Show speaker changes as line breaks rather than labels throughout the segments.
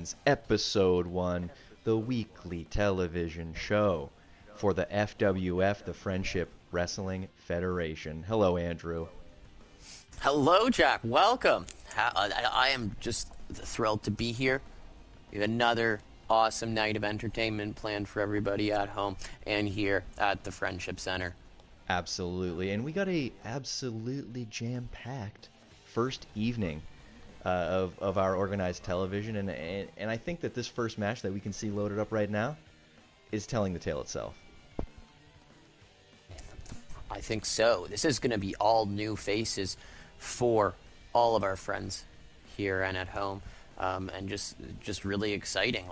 Champions, Episode 1, the weekly television show for the FWF, the Friendship Wrestling Federation. Hello, Andrew.
Hello, Jack. Welcome. I am just thrilled to be here. We have another awesome night of entertainment planned for everybody at home and here at the Friendship Center.
Absolutely. And we got a absolutely jam-packed first evening of our organized television. And I think that this first match that we can see loaded up right now is telling the tale itself.
I think so. This is going to be all new faces for all of our friends here and at home, and just really exciting.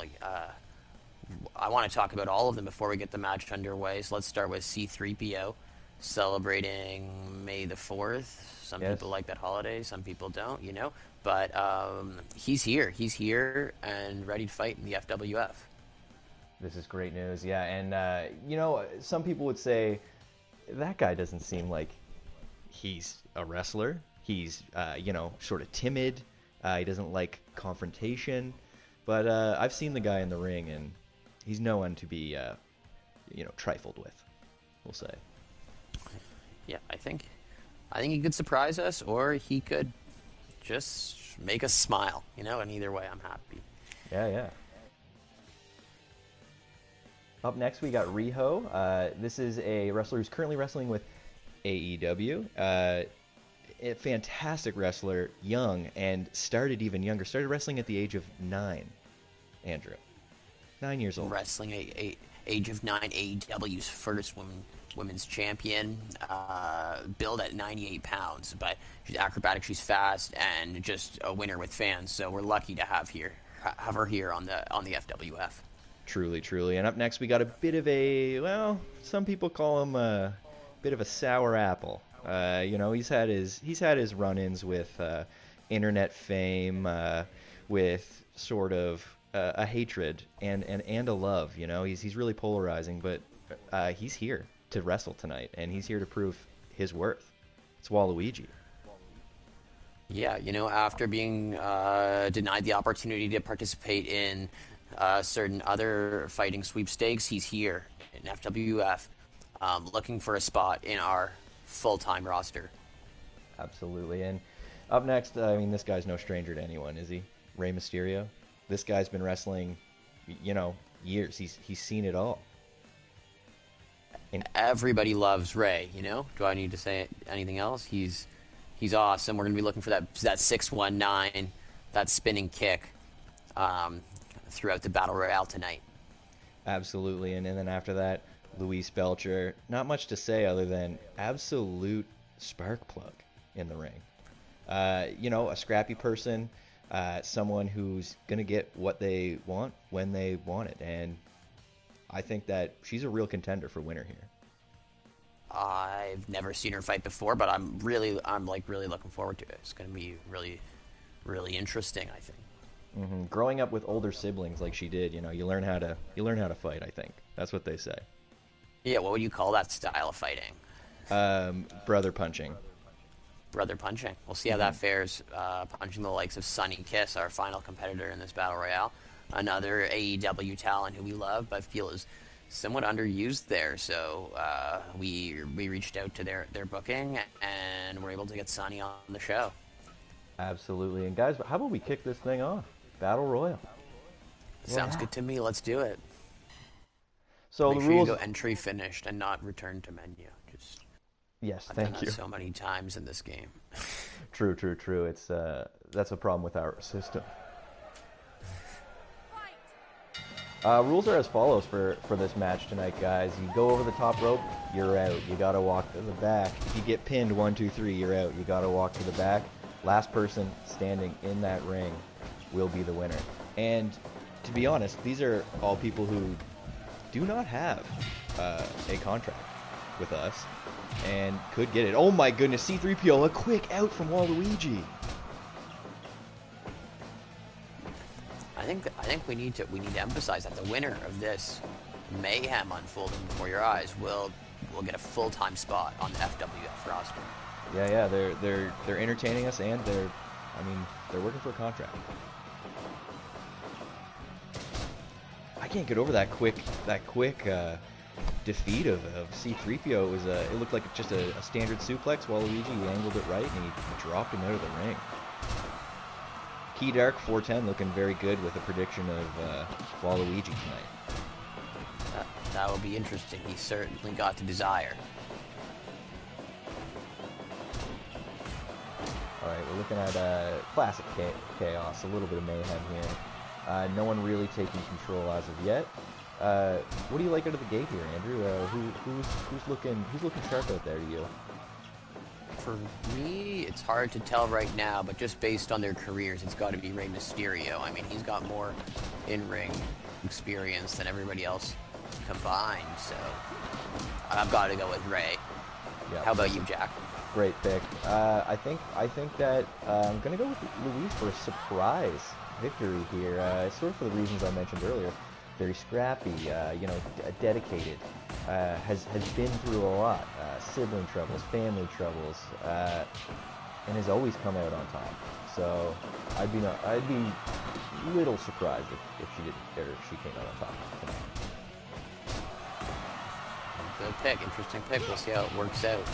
I want to talk about all of them before we get the match underway. So let's start with C3PO celebrating May the 4th. Some people like that holiday, some people don't, But he's here. He's here and ready to fight in the FWF.
This is great news, yeah. And, some people would say, that guy doesn't seem like he's a wrestler. He's, sort of timid. He doesn't like confrontation. But I've seen the guy in the ring, and he's no one to be, trifled with, we'll say.
Yeah, I think he could surprise us, or he could just make us smile, and either way, I'm happy.
Yeah. Up next, we got Riho. This is a wrestler who's currently wrestling with AEW. A fantastic wrestler, young, and started even younger. Started wrestling at the age of 9, Andrew. 9 years old.
Wrestling age of 9, AEW's first women's champion, billed at 98 pounds, but she's acrobatic, she's fast, and just a winner with fans. So we're lucky to have her here on the FWF.
Truly. And up next, we got a bit of some people call him a bit of a sour apple. He's had his run-ins with internet fame, with sort of a hatred and a love. He's really polarizing, but he's here to wrestle tonight, and he's here to prove his worth. It's Waluigi.
Yeah, after being denied the opportunity to participate in certain other fighting sweepstakes, he's here in FWF, looking for a spot in our full-time roster.
Absolutely. And up next, this guy's no stranger to anyone, is he? Rey Mysterio. This guy's been wrestling, years. He's seen it all.
And everybody loves Rey, Do I need to say anything else? He's awesome. We're going to be looking for that 619, that spinning kick, throughout the Battle Royale tonight. Absolutely.
And then after that, Luis Belcher. Not much to say other than absolute spark plug in the ring. A scrappy person, someone who's going to get what they want when they want it. And I think that she's a real contender for winner here.
I've never seen her fight before, but I'm really looking forward to it. It's going to be really, really interesting, I think.
Mm-hmm. Growing up with older siblings like she did, you learn how to fight. I think that's what they say.
Yeah, what would you call that style of fighting?
Brother punching.
Brother punching. We'll see how that fares. Punching the likes of Sonny Kiss, our final competitor in this Battle Royale, another AEW talent who we love but feel is somewhat underused there. So we reached out to their booking and were able to get Sonny on the show.
Absolutely. And guys, how about we kick this thing off? Battle Royale.
Sounds good to me. Let's do it.
So
Make
the
sure
rules.
You go entry finished and not return to menu.
Yes,
I've
thank
done
you.
that so many times in this game.
True. It's that's a problem with our system. Rules are as follows for this match tonight, guys. You go over the top rope, you're out. You gotta walk to the back. If you get pinned 1, 2, 3, you're out. You gotta walk to the back. Last person standing in that ring will be the winner. And to be honest, these are all people who do not have a contract with us and could get it. Oh my goodness, C3PO, a quick out from Waluigi.
I think we need to emphasize that the winner of this mayhem unfolding before your eyes will get a full-time spot on the FWF roster.
Yeah, they're entertaining us, and they're working for a contract. I can't get over that quick defeat of C3PO. It looked like just a standard suplex. Waluigi angled it right, and he dropped him out of the ring. Key Dark 410 looking very good with a prediction of Waluigi tonight.
That will be interesting. He certainly got the desire.
All right, we're looking at classic chaos, a little bit of mayhem here. No one really taking control as of yet. What do you like out of the gate here, Andrew? Who's looking sharp out there to you?
For me, it's hard to tell right now, but just based on their careers, it's got to be Rey Mysterio. I mean, he's got more in-ring experience than everybody else combined, so I've got to go with Rey.
Yep.
How about you, Jack?
Great pick. I think that I'm gonna go with Luis for a surprise victory here. Sort of for the reasons I mentioned earlier. Very scrappy, dedicated. Has been through a lot. Sibling troubles, family troubles, and has always come out on top. So I'd be a little surprised if she did, or if she came out on top tonight.
Good pick, interesting pick. We'll see how it works out.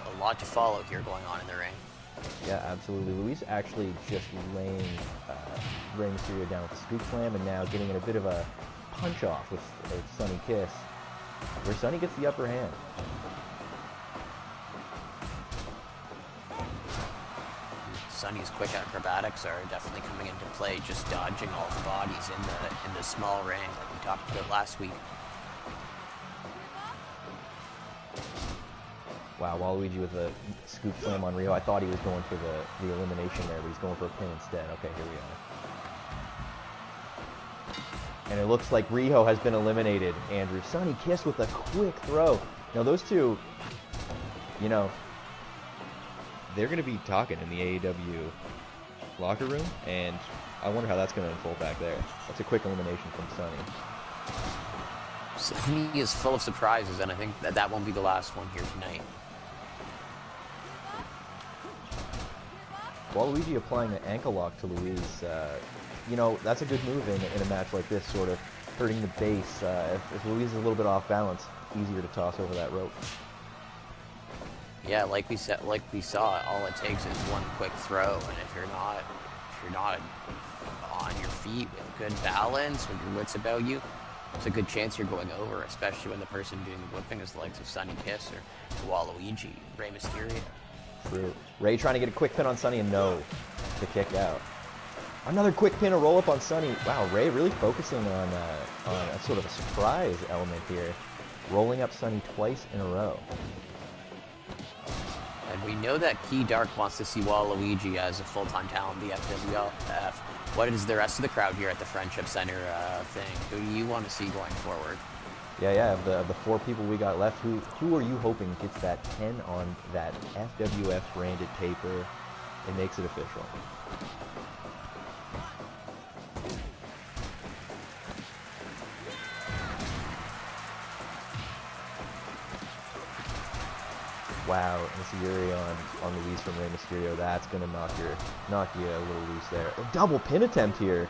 A lot to follow here going on in the ring.
Yeah, absolutely. Luis actually just laying Rey Mysterio down with a scoop slam, and now getting in a bit of a punch off with Sonny Kiss, where Sonny gets the upper hand.
Sonny's quick acrobatics are definitely coming into play, just dodging all the bodies in the small ring like we talked about last week.
Wow, Waluigi with a scoop slam on Rio. I thought he was going for the elimination there, but he's going for a pin instead. Okay, here we are. And it looks like Riho has been eliminated, Andrew. Sonny Kiss with a quick throw. Now those two, they're going to be talking in the AEW locker room, and I wonder how that's going to unfold back there. That's a quick elimination from Sonny.
Sonny is full of surprises, and I think that won't be the last one here tonight.
Waluigi applying an ankle lock to Luis, that's a good move in a match like this, sort of hurting the base. If Luis is a little bit off balance, easier to toss over that rope.
Yeah, like we saw, all it takes is one quick throw, and if you're not on your feet with good balance, with your wits about you, it's a good chance you're going over, especially when the person doing the whipping is the likes of Sonny Kiss or Waluigi, Rey Mysterio.
True. Rey trying to get a quick pin on Sonny, and no, to kick out. Another quick pin, a roll up on Sonny. Wow, Rey really focusing on a sort of a surprise element here, rolling up Sonny twice in a row.
And we know that Key Dark wants to see Waluigi as a full-time talent in the FWF. What is the rest of the crowd here at the Friendship Center thing? Who do you want to see going forward?
Yeah. Of the four people we got left, who are you hoping gets that 10 on that FWF branded paper and makes it official? Wow, Missouri on Luis from Rey Mysterio. That's gonna knock you a little loose there. A double pin attempt here.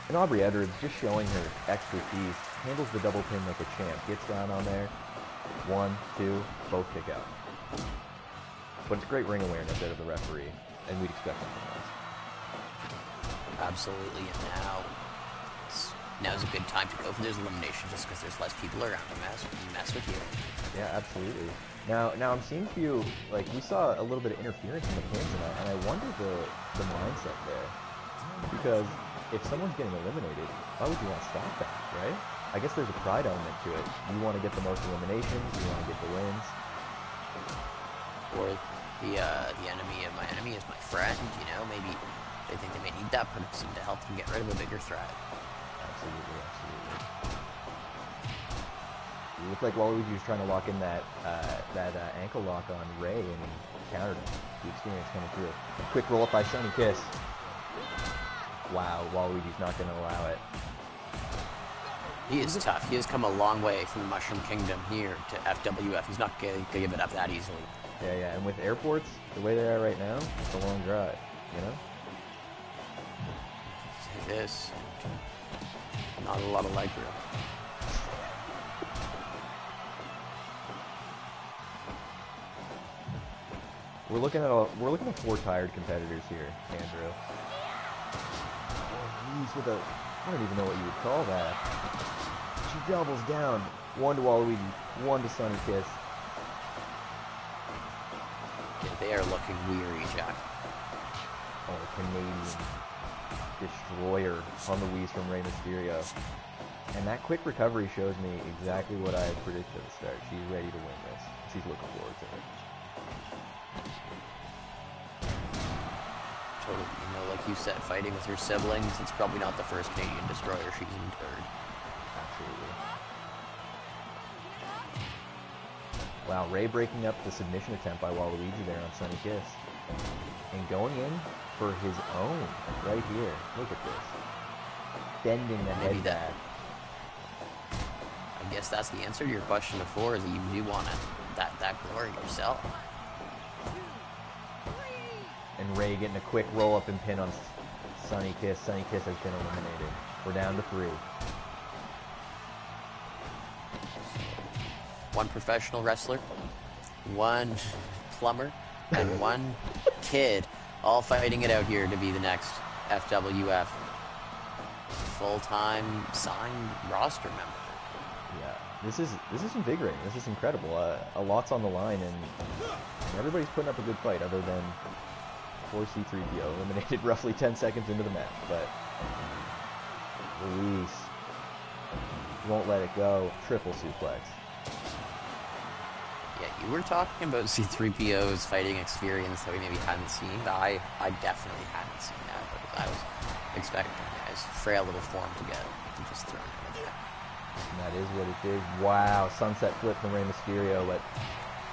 And Aubrey Edwards just showing her expertise. Handles the double pin like a champ. Gets down on there. 1, 2, both kick out. But it's great ring awareness out of the referee, and we'd expect nothing else.
Absolutely, and now's a good time to go for those eliminations just because there's less people around to mess with you.
Yeah, absolutely. Now I'm seeing a few, like, we saw a little bit of interference in the pins tonight, and I wonder the mindset there. Because if someone's getting eliminated, why would you want to stop that, right? I guess there's a pride element to it. You want to get the most eliminations, you want to get the wins.
Or the enemy of my enemy is my friend, maybe they think they may need that person to help them get rid of a bigger threat.
Absolutely. It looked like Waluigi was trying to lock in that ankle lock on Rey, and he countered him. The experience coming through. Quick roll up by Sonny Kiss. Wow, Waluigi's not going to allow it.
He is tough. He has come a long way from the Mushroom Kingdom here to FWF. He's not going to give it up that easily.
Yeah, and with airports the way they are right now, it's a long drive,
kiss. Not a lot of leg room.
We're looking at 4 tired competitors here, Andrew. Oh, he's with a, I don't even know what you would call that. She doubles down. 1 to Waluigi, 1 to Sunny Kiss.
Yeah, they are looking weary, Jack.
Oh, Canadian destroyer on the Wii's from Rey Mysterio. And that quick recovery shows me exactly what I had predicted at the start. She's ready to win this. She's looking forward to it.
Totally, you know, like you said, fighting with her siblings, it's probably not the first Canadian destroyer she's endured.
Absolutely. Wow, Rey breaking up the submission attempt by Waluigi there on Sunny Kiss. And going in for his own right here. Look at this. Bending the head back.
I guess that's the answer to your question before, is that you do want that glory yourself.
And Rey getting a quick roll-up and pin on Sunny Kiss. Sunny Kiss has been eliminated. We're down to 3.
One professional wrestler, 1 plumber, and 1 kid, all fighting it out here to be the next FWF full-time signed roster member.
Yeah, this is invigorating. This is incredible. A lot's on the line, and everybody's putting up a good fight, other than poor C3PO, eliminated roughly 10 seconds into the match. But Luis won't let it go. Triple suplex.
Yeah, you were talking about C3PO's fighting experience that we maybe hadn't seen, but I definitely hadn't seen that, because I was expecting his frail little form to get just thrown in there.
And that is what it did. Wow, sunset flip from Rey Mysterio, but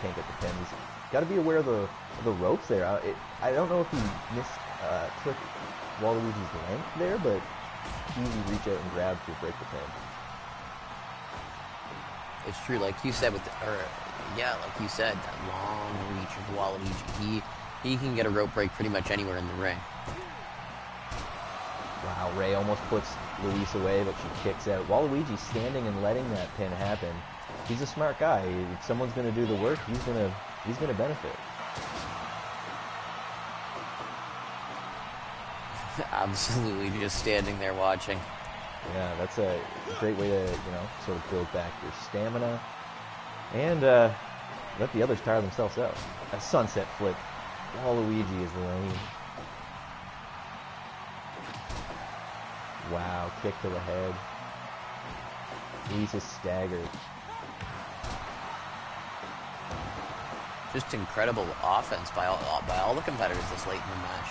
can't get the pin. He's got to be aware of the ropes there. I don't know if he took Waluigi's length there, but easy reach out and grab to break the pin.
It's true, like you said, like you said, that long reach of Waluigi. He can get a rope break pretty much anywhere in the ring.
Wow, Rey almost puts Luis away, but she kicks out. Waluigi's standing and letting that pin happen. He's a smart guy. If someone's going to do the work, he's gonna benefit.
Absolutely, just standing there watching.
Yeah, that's a great way to, sort of build back your stamina. And let the others tire themselves out. A sunset flip. Waluigi is lame. Wow, kick to the head. Luis is staggered.
Just incredible offense by all the competitors this late in the match.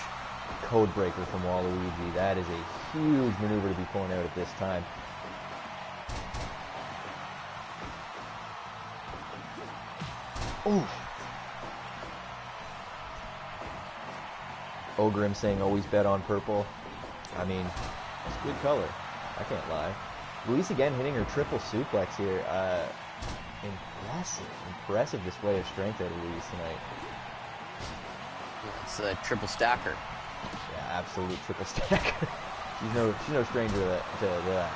Code breaker from Waluigi. That is a huge maneuver to be pulling out at this time. Ooh. Ogarim saying always bet on purple. I mean, it's good color. I can't lie. Luis again hitting her triple suplex here. Impressive display of strength out of Luis tonight.
It's a triple stacker.
Yeah, absolute triple stacker. she's no stranger to that.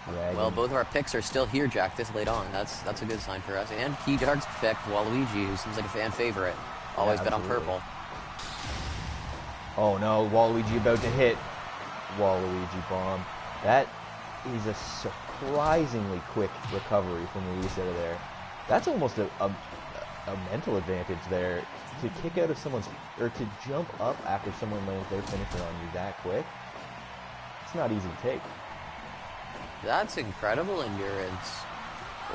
Dragon.
Well, both of our picks are still here, Jack, this late on. That's a good sign for us. And Key Dark's pick, Waluigi, who seems like a fan favorite. Always been on purple.
Oh no, Waluigi about to hit. Waluigi bomb. That is a surprisingly quick recovery from Luis out of there. That's almost a mental advantage there. To kick out of someone's, or to jump up after someone lands their finisher on you that quick, it's not easy to take.
That's incredible endurance.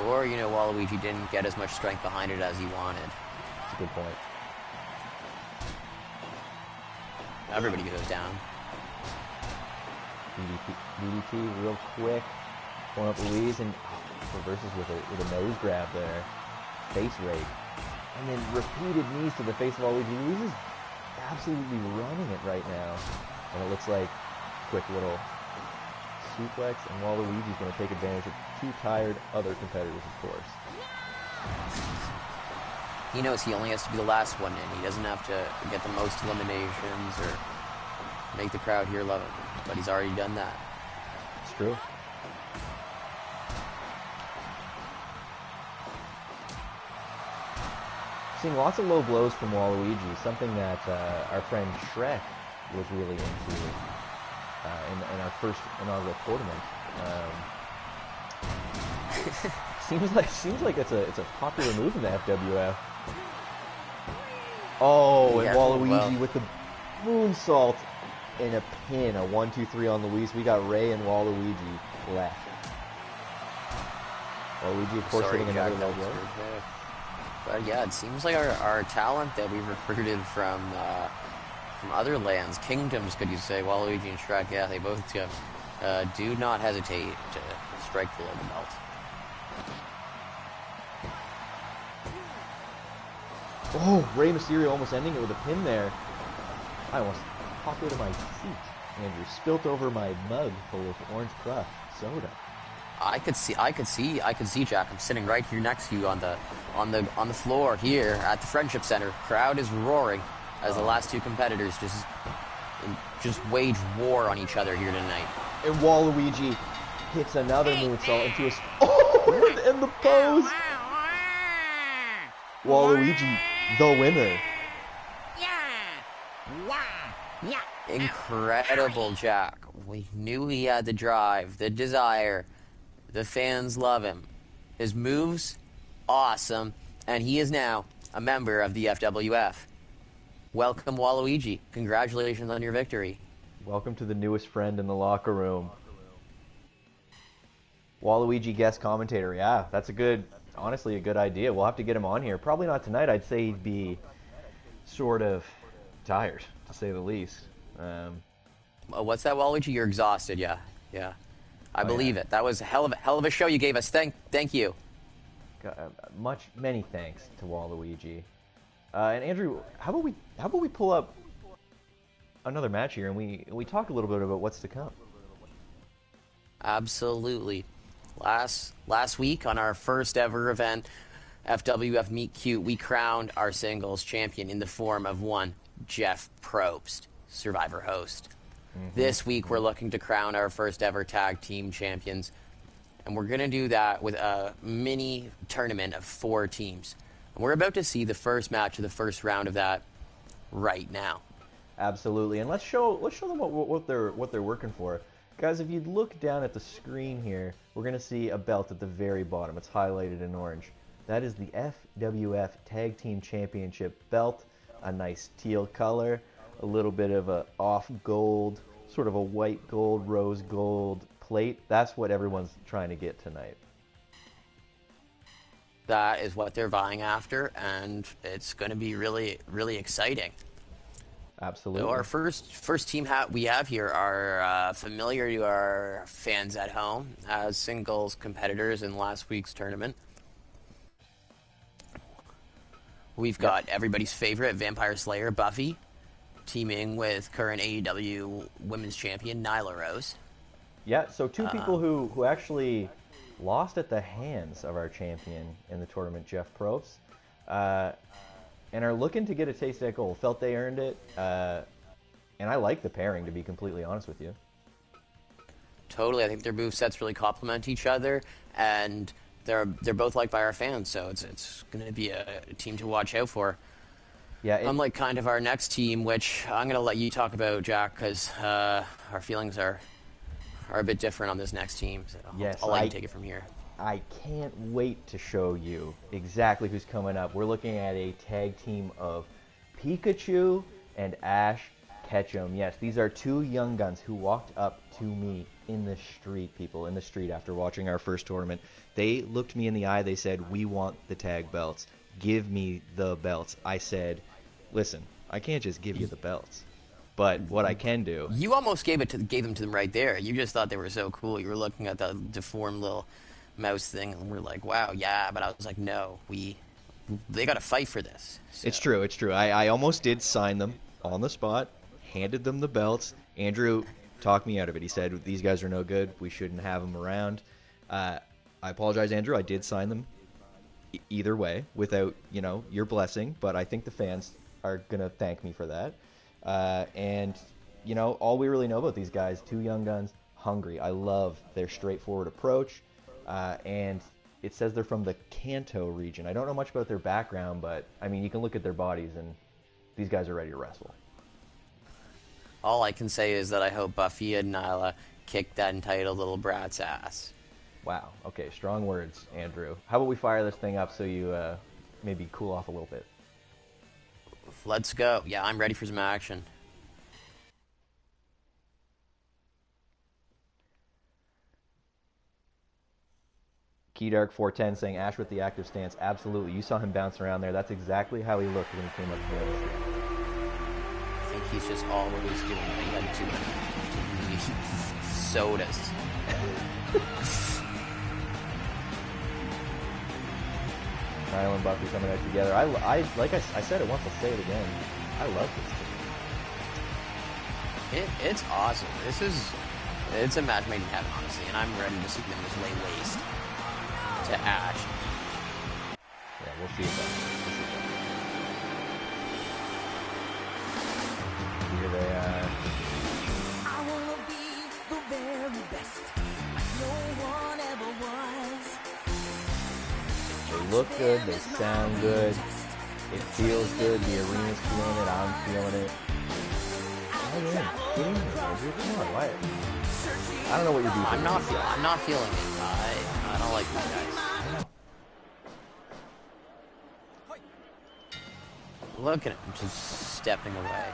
Or, Waluigi didn't get as much strength behind it as he wanted.
That's a good point.
Everybody goes down.
DDT real quick. Pulling up Luis and reverses with a nose grab there. Face rake. And then repeated knees to the face of Waluigi. Luis is absolutely running it right now. And it looks like quick little suplex, and Waluigi's going to take advantage of 2 tired other competitors, of course.
he knows he only has to be the last one in. He doesn't have to get the most eliminations or make the crowd here love him. But he's already done that.
It's true. Seeing lots of low blows from Waluigi, something that our friend Shrek was really into in our first inaugural tournament. Seems like it's a popular move in the FWF. Oh, and Waluigi with the moonsault and a pin, a 1-2-3 on Luis. We got Ray and Waluigi left. Waluigi, of course, hitting another low blow.
But yeah, it seems like our talent that we recruited from other lands, kingdoms, could you say, Waluigi and Shrek, yeah, they both do not hesitate to strike below the belt.
Oh, Rey Mysterio almost ending it with a pin there. I almost popped out of my seat. Andrew spilt over my mug full of orange crush soda.
I could see, Jack. I'm sitting right here next to you on the floor here at the Friendship Center. Crowd is roaring as the last two competitors just wage war on each other here tonight.
And Waluigi hits another moonsault into a and the pose. Waluigi, the winner.
Incredible, Jack. We knew he had the drive, the desire. The fans love him. His moves, awesome. And he is now a member of the FWF. Welcome, Waluigi. Congratulations on your victory.
Welcome to the newest friend in the locker room. Waluigi guest commentator. Yeah, that's honestly a good idea. We'll have to get him on here. Probably not tonight. I'd say he'd be sort of tired, to say the least.
What's that, Waluigi? You're exhausted, yeah. I believe it. That was a hell of a show you gave us. Thank you.
Many thanks to Waluigi. And Andrew, how about we pull up another match here and we talk a little bit about what's to come.
Absolutely. Last week on our first ever event, FWF Meet Cute, we crowned our singles champion in the form of one Jeff Probst, Survivor host. This week, we're looking to crown our first ever tag team champions. And we're going to do that with a mini tournament of 4 teams. And we're about to see the first match of the first round of that right now.
Absolutely. And let's show them what they're working for. Guys, if you look down at the screen here, we're going to see a belt at the very bottom. It's highlighted in orange. That is the FWF Tag Team Championship belt. A nice teal color. A little bit of a off gold, sort of a white gold, rose gold plate. That's what everyone's trying to get tonight.
That is what they're vying after, and it's going to be really, really exciting.
Absolutely.
So our first team we have here are familiar to our fans at home as singles competitors in last week's tournament. We've got everybody's favorite Vampire Slayer, Buffy, teaming with current AEW Women's Champion, Nyla Rose.
Yeah, so 2 people who actually lost at the hands of our champion in the tournament, Jeff Probst, and are looking to get a taste of that gold. Felt they earned it, and I like the pairing, to be completely honest with you.
Totally, I think their movesets really complement each other, and they're both liked by our fans, so it's going to be a team to watch out for.
Yeah,
unlike kind of our next team, which I'm going to let you talk about, Jack, because our feelings are a bit different on this next team. So
yes,
I'll let you take it from here.
I can't wait to show you exactly who's coming up. We're looking at a tag team of Pikachu and Ash Ketchum. Yes, these are 2 young guns who walked up to me in the street, people, in the street after watching our first tournament. They looked me in the eye. They said, "We want the tag belts. Give me the belts." I said, "Listen, I can't just give you the belts, but what I can do..."
You almost gave them to them right there. You just thought they were so cool. You were looking at the deformed little mouse thing, and we're like, "Wow, yeah." But I was like, "No, they got to fight for this." So.
It's true. I almost did sign them on the spot, handed them the belts. Andrew talked me out of it. He said, "These guys are no good. We shouldn't have them around." I apologize, Andrew. I did sign them either way without, your blessing, but I think the fans are going to thank me for that. And, all we really know about these guys, two young guns, hungry. I love their straightforward approach. And it says they're from the Kanto region. I don't know much about their background, but, I mean, you can look at their bodies, and these guys are ready to wrestle.
All I can say is that I hope Buffy and Nyla kick that entitled little brat's ass.
Wow. Okay, strong words, Andrew. How about we fire this thing up so you maybe cool off a little bit?
Let's go. Yeah, I'm ready for some action.
Keydark 410 saying Ash with the active stance. Absolutely. You saw him bounce around there. That's exactly how he looked when he came up to the
I think he's just always doing it. He had too many sodas.
Nyla and Buffy coming out together. I said it once, I'll say it again. I love this team.
It's awesome. It's a match made in heaven, honestly, and I'm ready to see them just lay waste to Ash.
Yeah, we'll see about that. Here they are.
I wanna be the very best, like no one ever was.
They look good, they sound good, it feels good, the arena's feeling it, I'm feeling it. Get in here, Andrew. Come on, why? I don't know what you're doing.
I'm not feeling it. I don't like these guys. Look at him, just stepping away.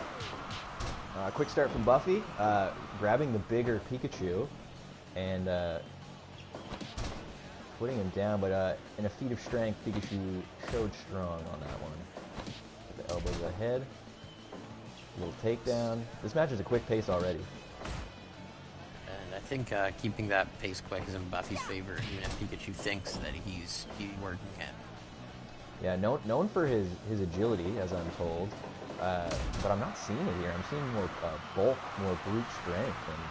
Quick start from Buffy, grabbing the bigger Pikachu, and putting him down, but in a feat of strength, Pikachu showed strong on that one. With the elbow to the head, little takedown. This match is a quick pace already.
And I think keeping that pace quick is in Buffy's favor, even if Pikachu thinks that he's working him. Yeah,
known for his agility, as I'm told, but I'm not seeing it here. I'm seeing more bulk, more brute strength, and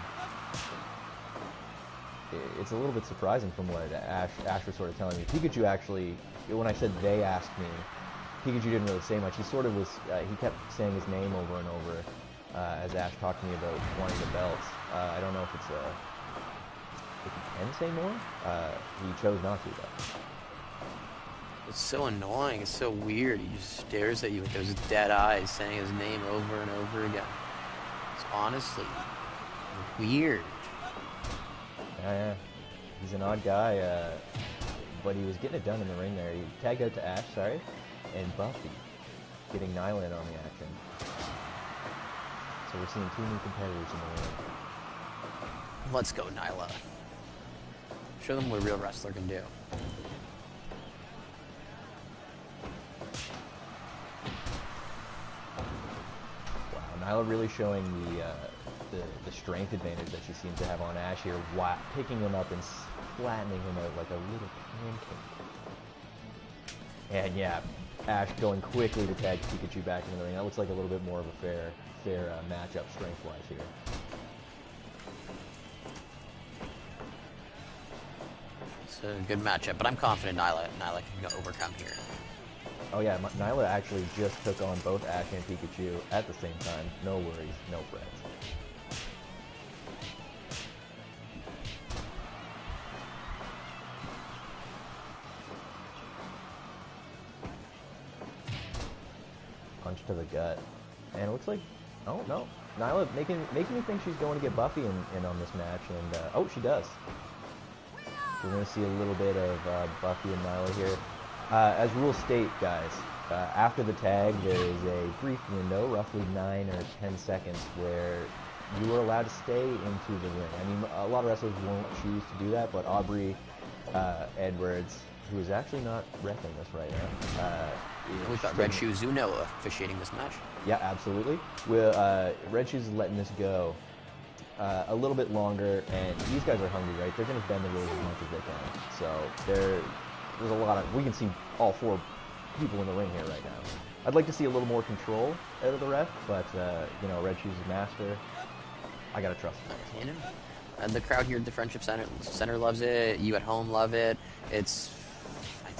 it's a little bit surprising from what Ash was sort of telling me. Pikachu actually, when I said they asked me, Pikachu didn't really say much. He sort of was, he kept saying his name over and over as Ash talked to me about wanting the belts. I don't know if if he can say more. He chose not to, though.
It's so annoying. It's so weird. He just stares at you with those dead eyes, saying his name over and over again. It's honestly weird.
Yeah. He's an odd guy, but he was getting it done in the ring there. He tagged out to Ash, and Buffy getting Nyla in on the action. So we're seeing two new competitors in the ring.
Let's go, Nyla. Show them what a real wrestler can do.
Nyla really showing the strength advantage that she seems to have on Ash here, picking him up and flattening him out like a little pancake. And yeah, Ash going quickly to tag Pikachu back into the ring. That looks like a little bit more of a fair matchup strength-wise here.
It's a good matchup, but I'm confident Nyla can overcome here.
Oh yeah, Nyla actually just took on both Ash and Pikachu at the same time. No worries, no frets. Punch to the gut. And it looks like, oh no, Nyla making me think she's going to get Buffy in on this match, and oh, she does. We're going to see a little bit of Buffy and Nyla here. As rules state, guys, after the tag, there is a brief window, roughly 9 or 10 seconds, where you are allowed to stay into the ring. I mean, a lot of wrestlers won't choose to do that, but Aubrey Edwards, who is actually not wrestling this right now.
We've got Red Shoes Uno officiating this match.
Yeah, absolutely. Red Shoes is letting this go a little bit longer, and these guys are hungry, right? They're going to bend the rules as much as they can. So there's a lot of, we can see all four people in the ring here right now. I'd like to see a little more control out of the ref, but Red Shoes is master. I gotta trust him.
And the crowd here at the Friendship Center loves it. You at home love it. I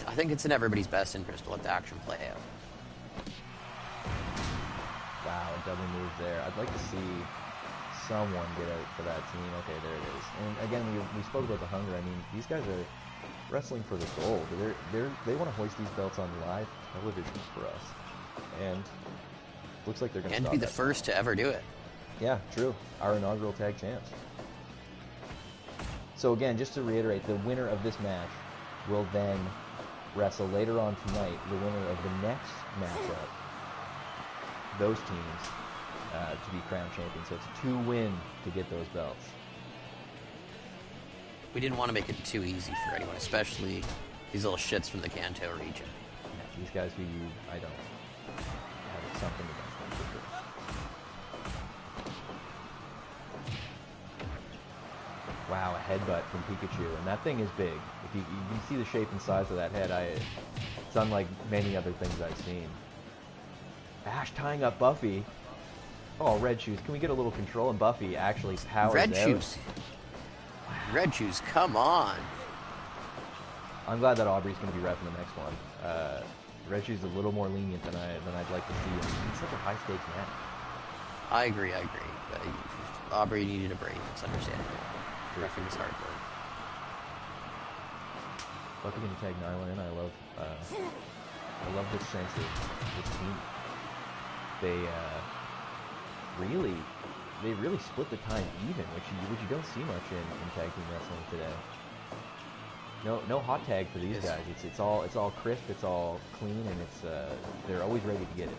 I think it's in everybody's best interest to let the action play out.
Wow, a double move there. I'd like to see someone get out for that team. Okay, there it is. And again, we spoke about the hunger. I mean, these guys are wrestling for the gold. They want to hoist these belts on live television for us. And looks like they're going to
And be the first to ever do it.
Yeah, true. Our inaugural tag champs. So again, just to reiterate, the winner of this match will then wrestle later on tonight the winner of the next matchup. Those teams to be crowned champions. So it's 2 win to get those belts.
We didn't want to make it too easy for anyone, especially these little shits from the Kanto region.
Yeah, these guys who I don't have something against them for sure. Wow, a headbutt from Pikachu, and that thing is big. If you can see the shape and size of that head, it's unlike many other things I've seen. Ash tying up Buffy. Oh, Red Shoes, can we get a little control? And Buffy actually powers
Red
out.
Shoes. Red Shoes, come on.
I'm glad that Aubrey's going to be repping the next one. Red Shoes is a little more lenient than I'd like to see. It's such a high stakes match.
I agree. Aubrey needed a break. It's understandable. Referee was hard work.
Buffy going to tag Nyla in. I love this sense of this team. They really split the time even, which you don't see much in tag team wrestling today. No hot tag for these guys. It's all crisp, it's all clean, and they're always ready to get it.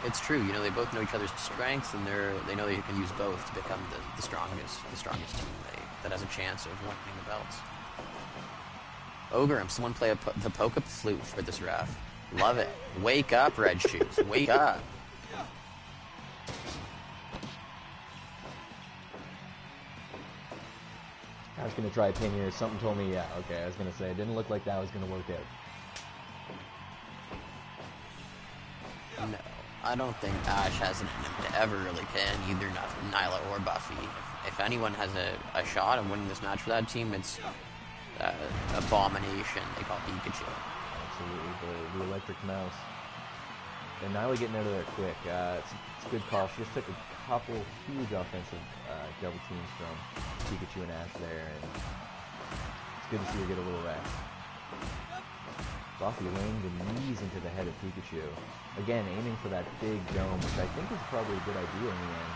It's true. You know, they both know each other's strengths, and they know they can use both to become the strongest team that has a chance of winning the belts. Ogarim, someone play the polka flute for this ref. Love it. Wake up, Red Shoes. Wake up.
I was going to try a pin here. Something told me, yeah, okay. I was going to say, it didn't look like that was going to work out.
No, I don't think Ash has it in him to ever really pin either Nyla or Buffy. If anyone has a shot of winning this match for that team, it's Abomination they call Pikachu.
Absolutely, the electric mouse. And Nyla getting out of there quick. It's a good call. She just took a couple huge offensive double teams from Pikachu and Ash there, and it's good to see her get a little rest. Buffy laying the knees into the head of Pikachu. Again, aiming for that big dome, which I think is probably a good idea in the end.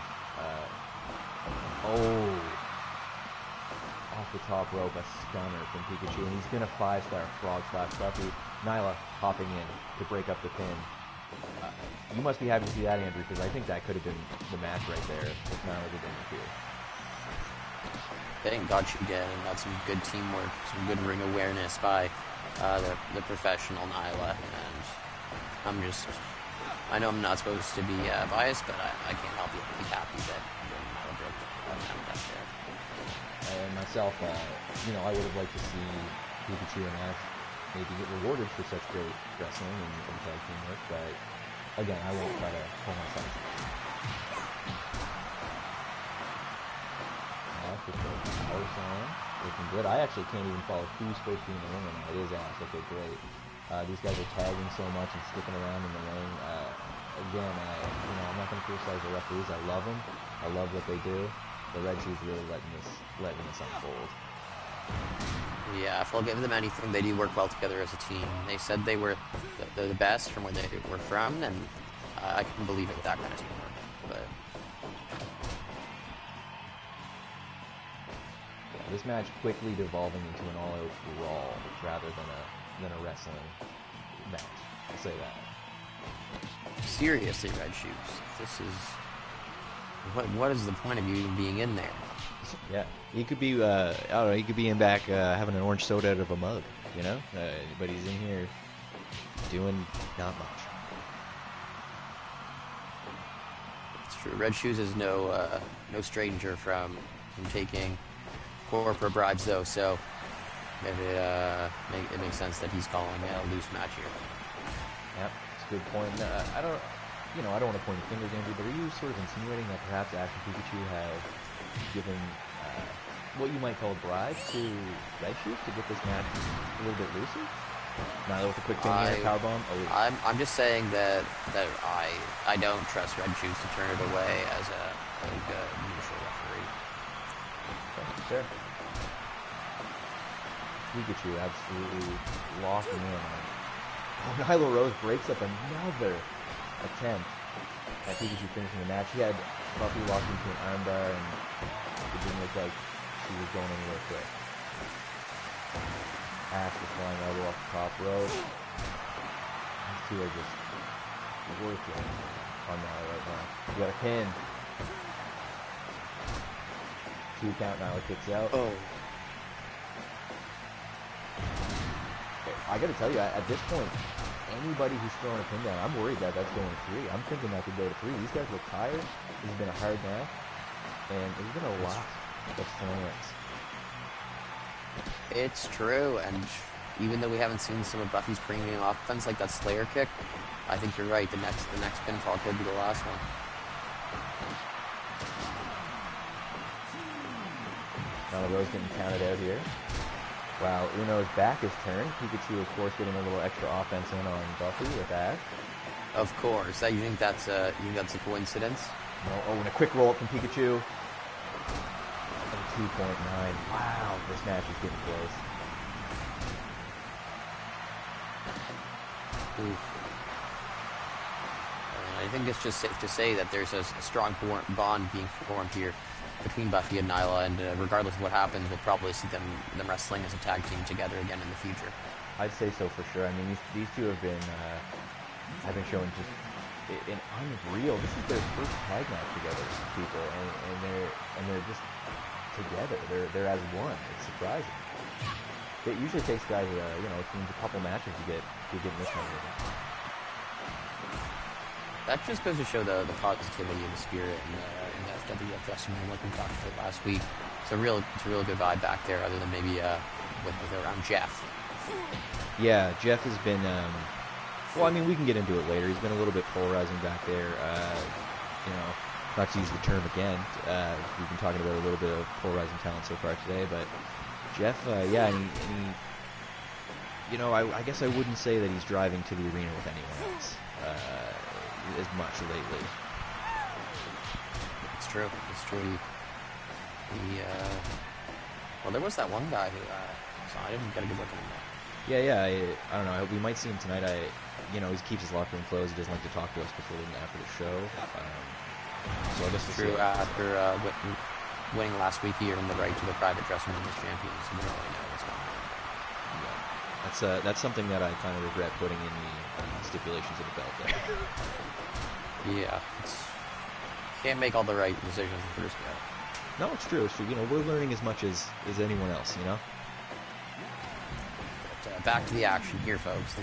Off the top rope, a stunner from Pikachu, and he's going to 5-star frog slash Buffy. Nyla hopping in to break up the pin. You must be happy to see that, Andrew, because I think that could have been the match right there if Nyla did interfere.
Thank God she did, and got some good teamwork, some good ring awareness by the professional Nyla. And I know I'm not supposed to be biased, but I can't help but be happy that Nyla broke that there.
And myself, I would have liked to see Pikachu and Ash maybe get rewarded for such great wrestling and tag team work, but again, I won't try to pull myself. Ash with the power slam, looking good. I actually can't even follow who's supposed to be in the ring right now. It is Ash. Okay, great. These guys are tagging so much and sticking around in the ring. Again, I'm not going to criticize the referees. I love them. I love what they do. The Red Shoes really letting this unfold.
Yeah, if I'll give them anything, they do work well together as a team. They said they were the best from where they were from, and I can believe it with that kind of teamwork. But
this match quickly devolving into an all-out brawl rather than a wrestling match. I'll say that.
Seriously, Red Shoes, this is what is the point of you even being in there?
Yeah, he could be, I don't know, he could be in back having an orange soda out of a mug, but he's in here doing not much.
It's true. Red Shoes is no stranger from taking corporate bribes, though, so maybe it makes sense that he's calling a loose match here.
Yep, it's a good point. I don't want to point fingers, Andrew, but are you sort of insinuating that perhaps Ash and Pikachu have given what you might call a bribe to Red Shoes to get this match a little bit looser? Nyla with a quick pin here, powerbomb. Oh,
I'm just saying that I don't trust Red Shoes to turn it away as a neutral referee.
Okay, fair. Pikachu absolutely locking in. Oh, Nyla Rose breaks up another attempt at Pikachu finishing the match. He had Buffy locked into an armbar, and it didn't look like she was going anywhere quick. Ash is flying elbow off the top rope. These two are just working on Nyla right now. We got a pin. 2 count, Nyla kicks out.
Oh.
I gotta tell you, at this point, anybody who's throwing a pin down, I'm worried that that's going 3. I'm thinking that could go to 3. These guys look tired. This has been a hard match, and there's been a lot of slams.
It's true, and even though we haven't seen some of Buffy's premium offense like that Slayer kick, I think you're right. The next pinfall could be the last one.
Now the Rose getting counted out here. Wow, Uno's back is turned. Pikachu, of course, getting a little extra offense in on Buffy with Ash.
Of course. You think that's a coincidence?
No. Oh, and a quick roll up from Pikachu. 2.9. Wow, this match is getting close.
Ooh. I think it's just safe to say that there's a strong bond being formed here between Buffy and Nyla, and regardless of what happens, we'll probably see them wrestling as a tag team together again in the future.
I'd say so for sure. I mean, these two have been showing just an unreal. This is their first tag match together, people, and they're just together. They're as one. It's surprising. It usually takes guys, teams a couple matches to get this kind of thing.
That just goes to show the positivity and the spirit in the FWF dressing room, like we talked about last week. It's a real good vibe back there, other than maybe with around Jeff.
Yeah, Jeff has been. Well, I mean, we can get into it later. He's been a little bit polarizing back there. Not to use the term again. We've been talking about a little bit of polarizing talent so far today, but Jeff, I guess I wouldn't say that he's driving to the arena with anyone else as much lately.
It's true. Well, there was that one guy who, so I didn't get a good look at him there.
Yeah, I don't know. We might see him tonight. He keeps his locker room closed. He doesn't like to talk to us before and after the show. So I guess
it's true. After winning last week, he earned the right to the private dressing room as champion, so we don't really know what's going on.
Yeah, that's something that I kind of regret putting in the stipulations of the belt there.
Yeah, can't make all the right decisions first go.
No, it's true. We're learning as much as anyone else.
But, back to the action here, folks.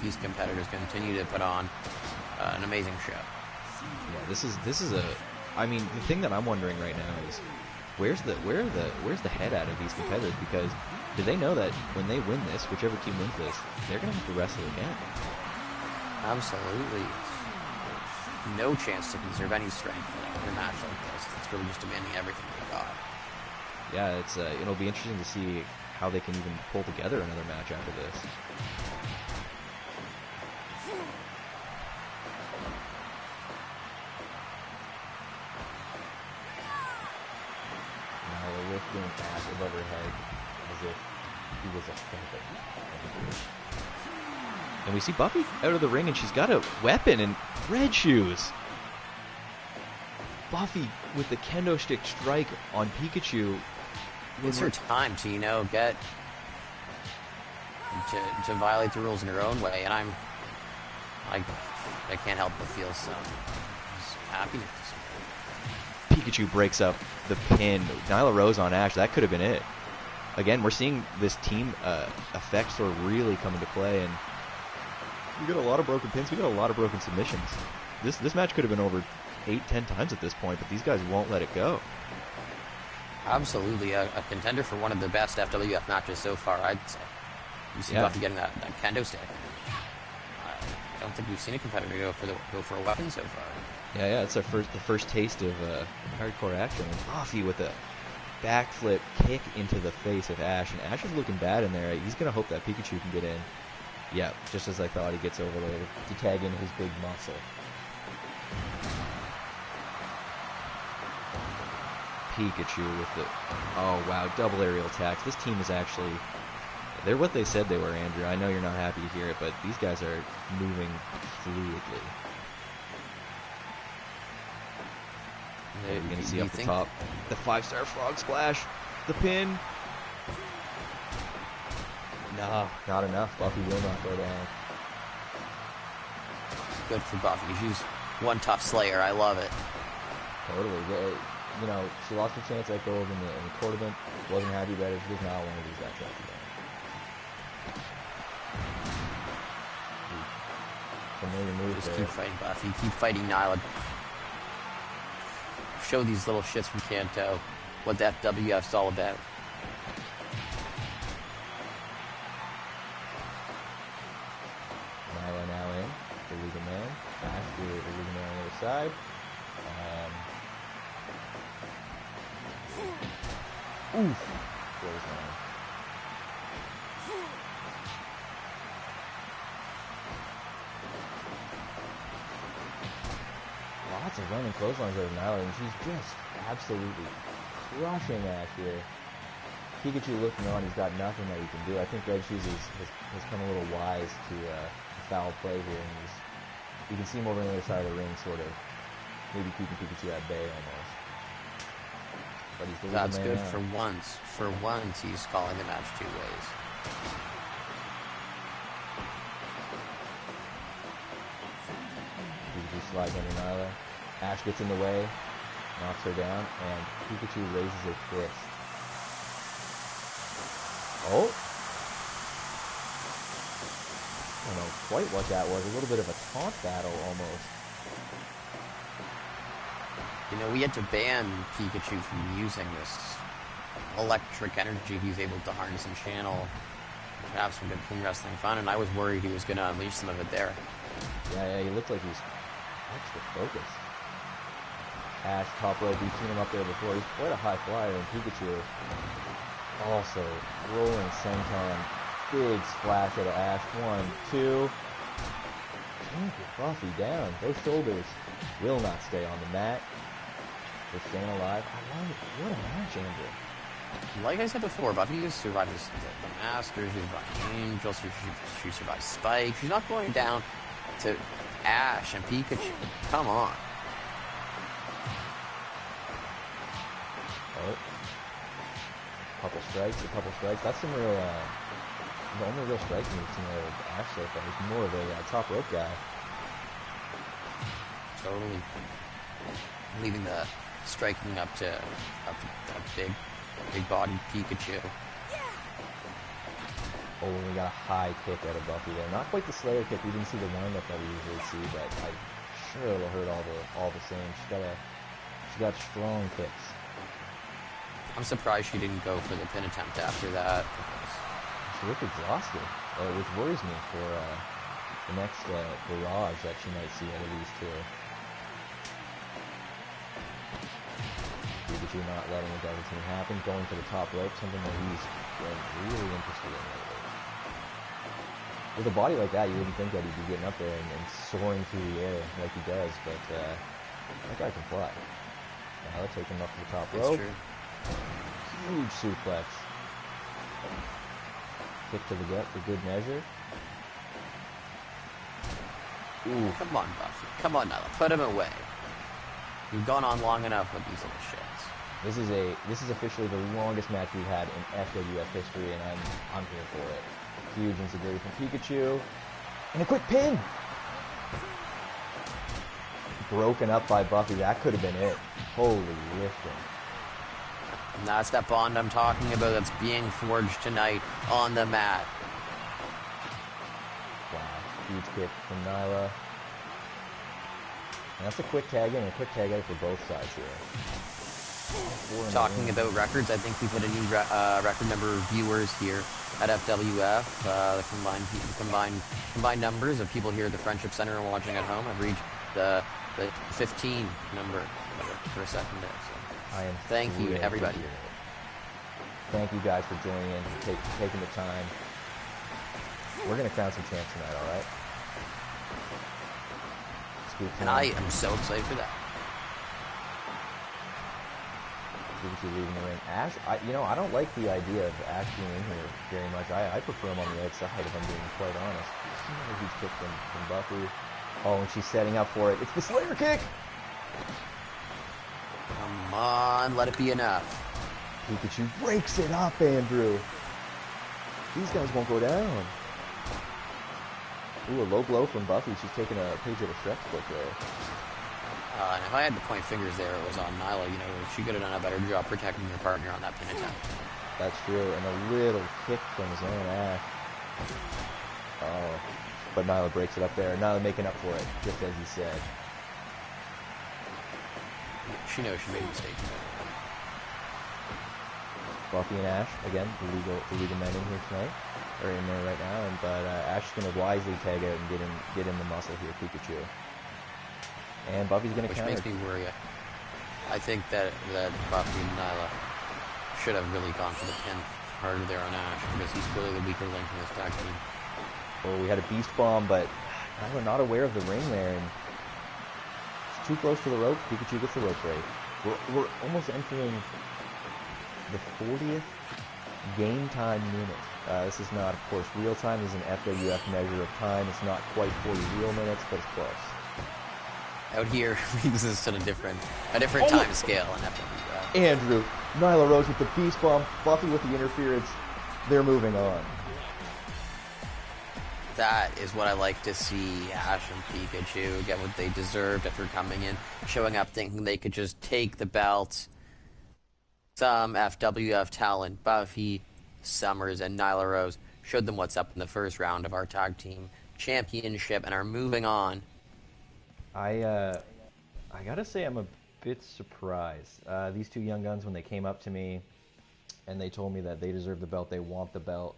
These competitors continue to put on an amazing show.
Yeah, this is I mean, the thing that I'm wondering right now is where's the head at of these competitors? Because do they know that when they win this, whichever team wins this, they're gonna have to wrestle again?
Absolutely. No chance to conserve any strength in a match like this. It's really just demanding everything they got.
Yeah, it'll be interesting to see how they can even pull together another match after this. Now lifting Ash above her head as if he was a phantom. And we see Buffy out of the ring, and she's got a weapon and Red Shoes. Buffy with the kendo stick strike on Pikachu.
It's her time to, get to violate the rules in her own way, and I can't help but feel some happiness.
Pikachu breaks up the pin. Nyla Rose on Ash. That could have been it. Again, we're seeing this team effect sort of really come into play, and we got a lot of broken pins. We got a lot of broken submissions. This match could have been over 8-10 times at this point, but these guys won't let it go.
Absolutely, a contender for one of the best FWF matches so far, I'd say. You see Buffy getting that kendo stick. I don't think we've seen a competitor go for a weapon so far.
Yeah, it's the first taste of hardcore action. And Buffy with a backflip kick into the face of Ash, and Ash is looking bad in there. He's going to hope that Pikachu can get in. Yeah, just as I thought, he gets over there to tag in his big muscle. Pikachu with the... Oh, wow, double aerial attacks. This team is actually... They're what they said they were, Andrew. I know you're not happy to hear it, but these guys are moving fluidly. You're going to see up the top the 5-star frog splash, the pin. No, not enough. Buffy will not go down.
Good for Buffy. She's one tough slayer. I love it.
Totally. You know, she lost her chance at gold in the tournament. Wasn't happy about it. She does not want to lose that chance again. Familiar move
Just
there.
keep fighting Buffy. Keep fighting Nyla. Show these little shits from Kanto what that FWF's all about.
Nyla now in. The League of Man. Ash the League of Man on the other side. Oof. Clothesline. Lots of running clotheslines out of Nyla, and she's just absolutely crushing Ash here. Pikachu looking on, he's got nothing that he can do. I think Red Shoes has come a little wise to foul play here, and you can see him over on the other side of the ring, sort of maybe keeping Pikachu at bay almost. But he's the
That's
man
good
now.
for once. For once, he's calling the match 2 ways.
Pikachu slides under Nyla. Ash gets in the way, knocks her down, and Pikachu raises her fist. Oh! I don't know quite what that was. A little bit of a taunt battle, almost.
You know, we had to ban Pikachu from using this electric energy he's able to harness and channel to have some good clean wrestling fun, and I was worried he was going to unleash some of it there.
Yeah, he looked like he was extra focused. Ash, top rope, we've seen him up there before. He's quite a high flyer, and Pikachu also rolling senton. Big splash out of Ash. 1, 2. Can't get Buffy down. Those shoulders will not stay on the mat. They're staying alive. I love it. What a match, Andrew.
Like I said before, Buffy has survived the Masters, she's survived Angel, she survived Spike. She's not going down to Ash and Pikachu. Come on.
Oh. A couple strikes. That's some real, the only real striking we've seen out of Ash so far. He's more of a top rope guy.
Totally. Leaving the striking up to that big bodied Pikachu.
Oh, we got a high kick out of Buffy there. Not quite the Slayer kick. We didn't see the windup that we usually see, but I'm sure it'll hurt all the same. She's got strong kicks.
I'm surprised she didn't go for the pin attempt after that.
She looked exhausted, which worries me for the next barrage that she might see out of these two. Pikachu not letting the double team happen, going for the top rope, something that he's really interested in lately. With a body like that, you wouldn't think that he'd be getting up there and soaring through the air like he does, but that guy can fly. Now let's take him up to the top rope.
True.
Huge suplex. Kick to the gut for good measure. Ooh.
Come on, Buffy. Come on, Nyla. Put him away. You've gone on long enough with these little shits.
This is officially the longest match we've had in FWF history, and I'm here for it. Huge insecurity from Pikachu. And a quick pin! Broken up by Buffy. That could have been it. Holy lifting.
And that's that bond I'm talking about that's being forged tonight on the mat.
Wow. Huge kick from Nyla. And that's a quick tag in and a quick tag out for both sides here.
Talking about records, I think we've hit a new record number of viewers here at FWF. The combined numbers of people here at the Friendship Center and watching at home have reached the 15 number for a second there. So
I am
thank you
thrilled
to everybody.
hear thank you guys for joining in, for taking the time. We're going to crown some champs tonight, all right?
And I am so excited for that.
Leaving the ring. Ash, I don't like the idea of Ash being in here very much. I prefer him on the outside, if I'm being quite honest. Another huge kick from Buffy. Oh, and she's setting up for it. It's the Slayer kick!
Come on, let it be enough.
Pikachu breaks it up, Andrew. These guys won't go down. Ooh, a low blow from Buffy. She's taking a page out of Shrek's book there.
And if I had to point fingers there, it was on Nyla. She could have done a better job protecting her partner on that pin attempt.
That's true, and a little kick from his own Ash. Oh, but Nyla breaks it up there. Nyla making up for it, just as he said.
She knows she made a mistake.
Buffy and Ash, again, the legal men in here tonight, or in there right now, but Ash is going to wisely tag out and get in the muscle here, Pikachu. And Buffy's going to counter.
Which makes me worry. I think that Buffy and Nyla should have really gone for the pin harder there on Ash, because he's clearly the weaker link in this tag team.
Oh, we had a beast bomb, but Nyla not aware of the ring there, and it's too close to the rope. Pikachu gets the rope break. We're almost entering the 40th game time minute. This is not, of course, real time. This is an FWF measure of time. It's not quite 40 real minutes, but it's close.
Out here, this is at a different time scale in FWF.
Andrew, Nyla Rose with the beast bomb, Buffy with the interference. They're moving on.
That is what I like to see. Ash and Pikachu get what they deserved after coming in, showing up thinking they could just take the belt. Some FWF talent, Buffy, Summers, and Nyla Rose, showed them what's up in the first round of our tag team championship and are moving on.
I gotta say I'm a bit surprised. These two young guns, when they came up to me and they told me that they deserve the belt, they want the belt,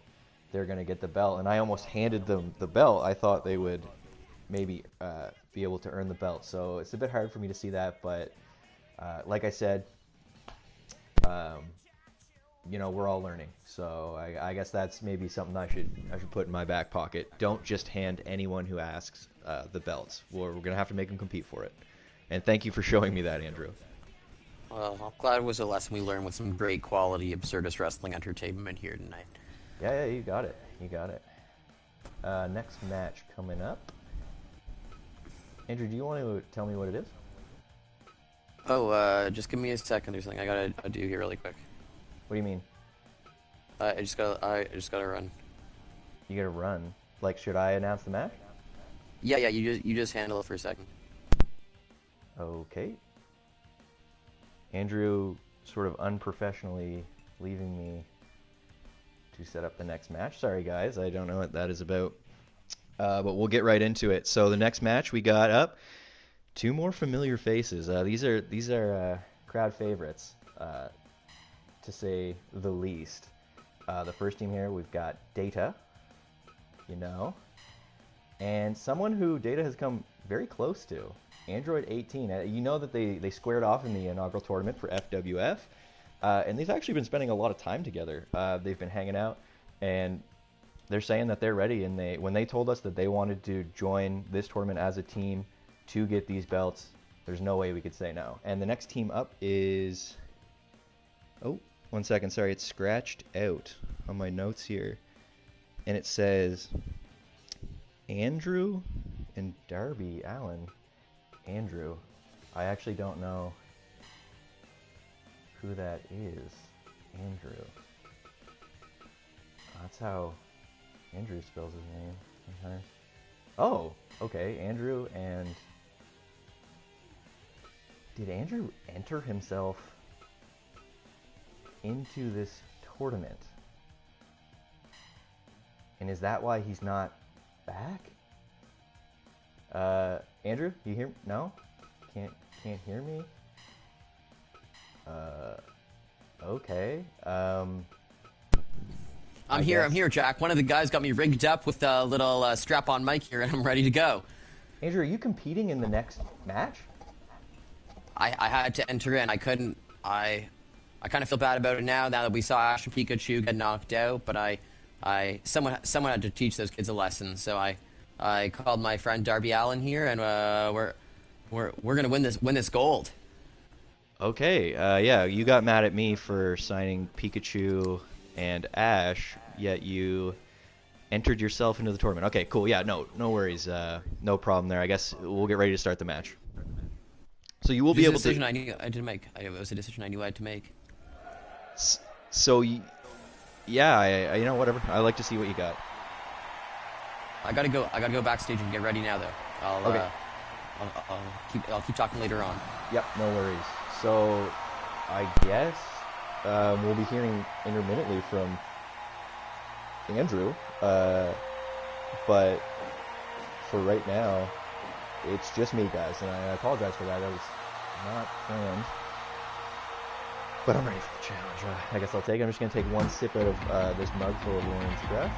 they're gonna get the belt, and I almost handed them the belt. I thought they would maybe be able to earn the belt, so it's a bit hard for me to see that, but like I said, we're all learning, so I guess that's maybe something I should put in my back pocket. Don't just hand anyone who asks the belts. We're going to have to make them compete for it. And thank you for showing me that, Andrew.
Well, I'm glad it was a lesson we learned with some great quality absurdist wrestling entertainment here tonight.
Yeah, you got it. Next match coming up. Andrew, do you want to tell me what it is?
Oh, just give me a second. There's something I gotta do here really quick.
What do you mean?
I just gotta run.
You gotta run? Like, should I announce the match?
Yeah. You just handle it for a second.
Okay. Andrew sort of unprofessionally leaving me to set up the next match. Sorry, guys. I don't know what that is about. But we'll get right into it. So the next match we got up, two more familiar faces. These are crowd favorites, to say the least. The first team here, we've got Data, and someone who Data has come very close to, Android 18. You know that they squared off in the inaugural tournament for FWF, and they've actually been spending a lot of time together. They've been hanging out, and they're saying that they're ready, and when they told us that they wanted to join this tournament as a team to get these belts, there's no way we could say no. And the next team up is... Oh, 1 second. Sorry, it's scratched out on my notes here. And it says Andrew and Darby Allen. Andrew. I actually don't know who that is. Andrew. That's how Andrew spells his name sometimes. Oh, okay. Andrew and... Did Andrew enter himself into this tournament? And is that why he's not back? Andrew, you hear? No? Can't hear me? Okay.
I'm here, Jack. One of the guys got me rigged up with a little strap-on mic here, and I'm ready to go.
Andrew, are you competing in the next match?
I had to enter in. I couldn't. I kind of feel bad about it now that we saw Ash and Pikachu get knocked out, but someone had to teach those kids a lesson. So I called my friend Darby Allen here, and we're gonna win this gold.
Okay, yeah, you got mad at me for signing Pikachu and Ash, yet you entered yourself into the tournament. Okay, cool. Yeah, no worries. No problem there. I guess we'll get ready to start the match. So you will be able to.
It was a decision I knew I had to make.
So, yeah, I you know, whatever. I like to see what you got.
I gotta go backstage and get ready now, though.
Okay.
I'll keep talking later on.
Yep, no worries. So, I guess we'll be hearing intermittently from Andrew, but for right now, it's just me, guys, and I apologize for that. That was not planned, but I'm ready for the challenge. I guess I'll take it. I'm just going to take one sip out of this mug full of Lauren's breath.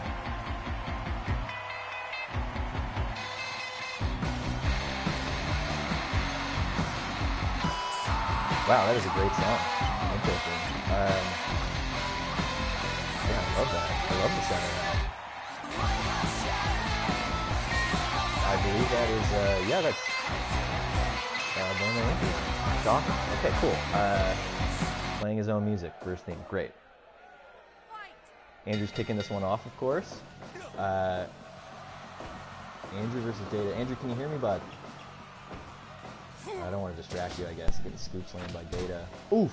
Wow, that is a great song. Interesting. Yeah, I love that. I love the sound of that. I believe that is, yeah, that's Norman Andrews. Shocking. Okay, cool. Playing his own music, first theme. Great. Andrew's kicking this one off, of course. Andrew versus Data. Andrew, can you hear me, bud? I don't want to distract you, I guess. Getting scoop slammed by Data. Oof!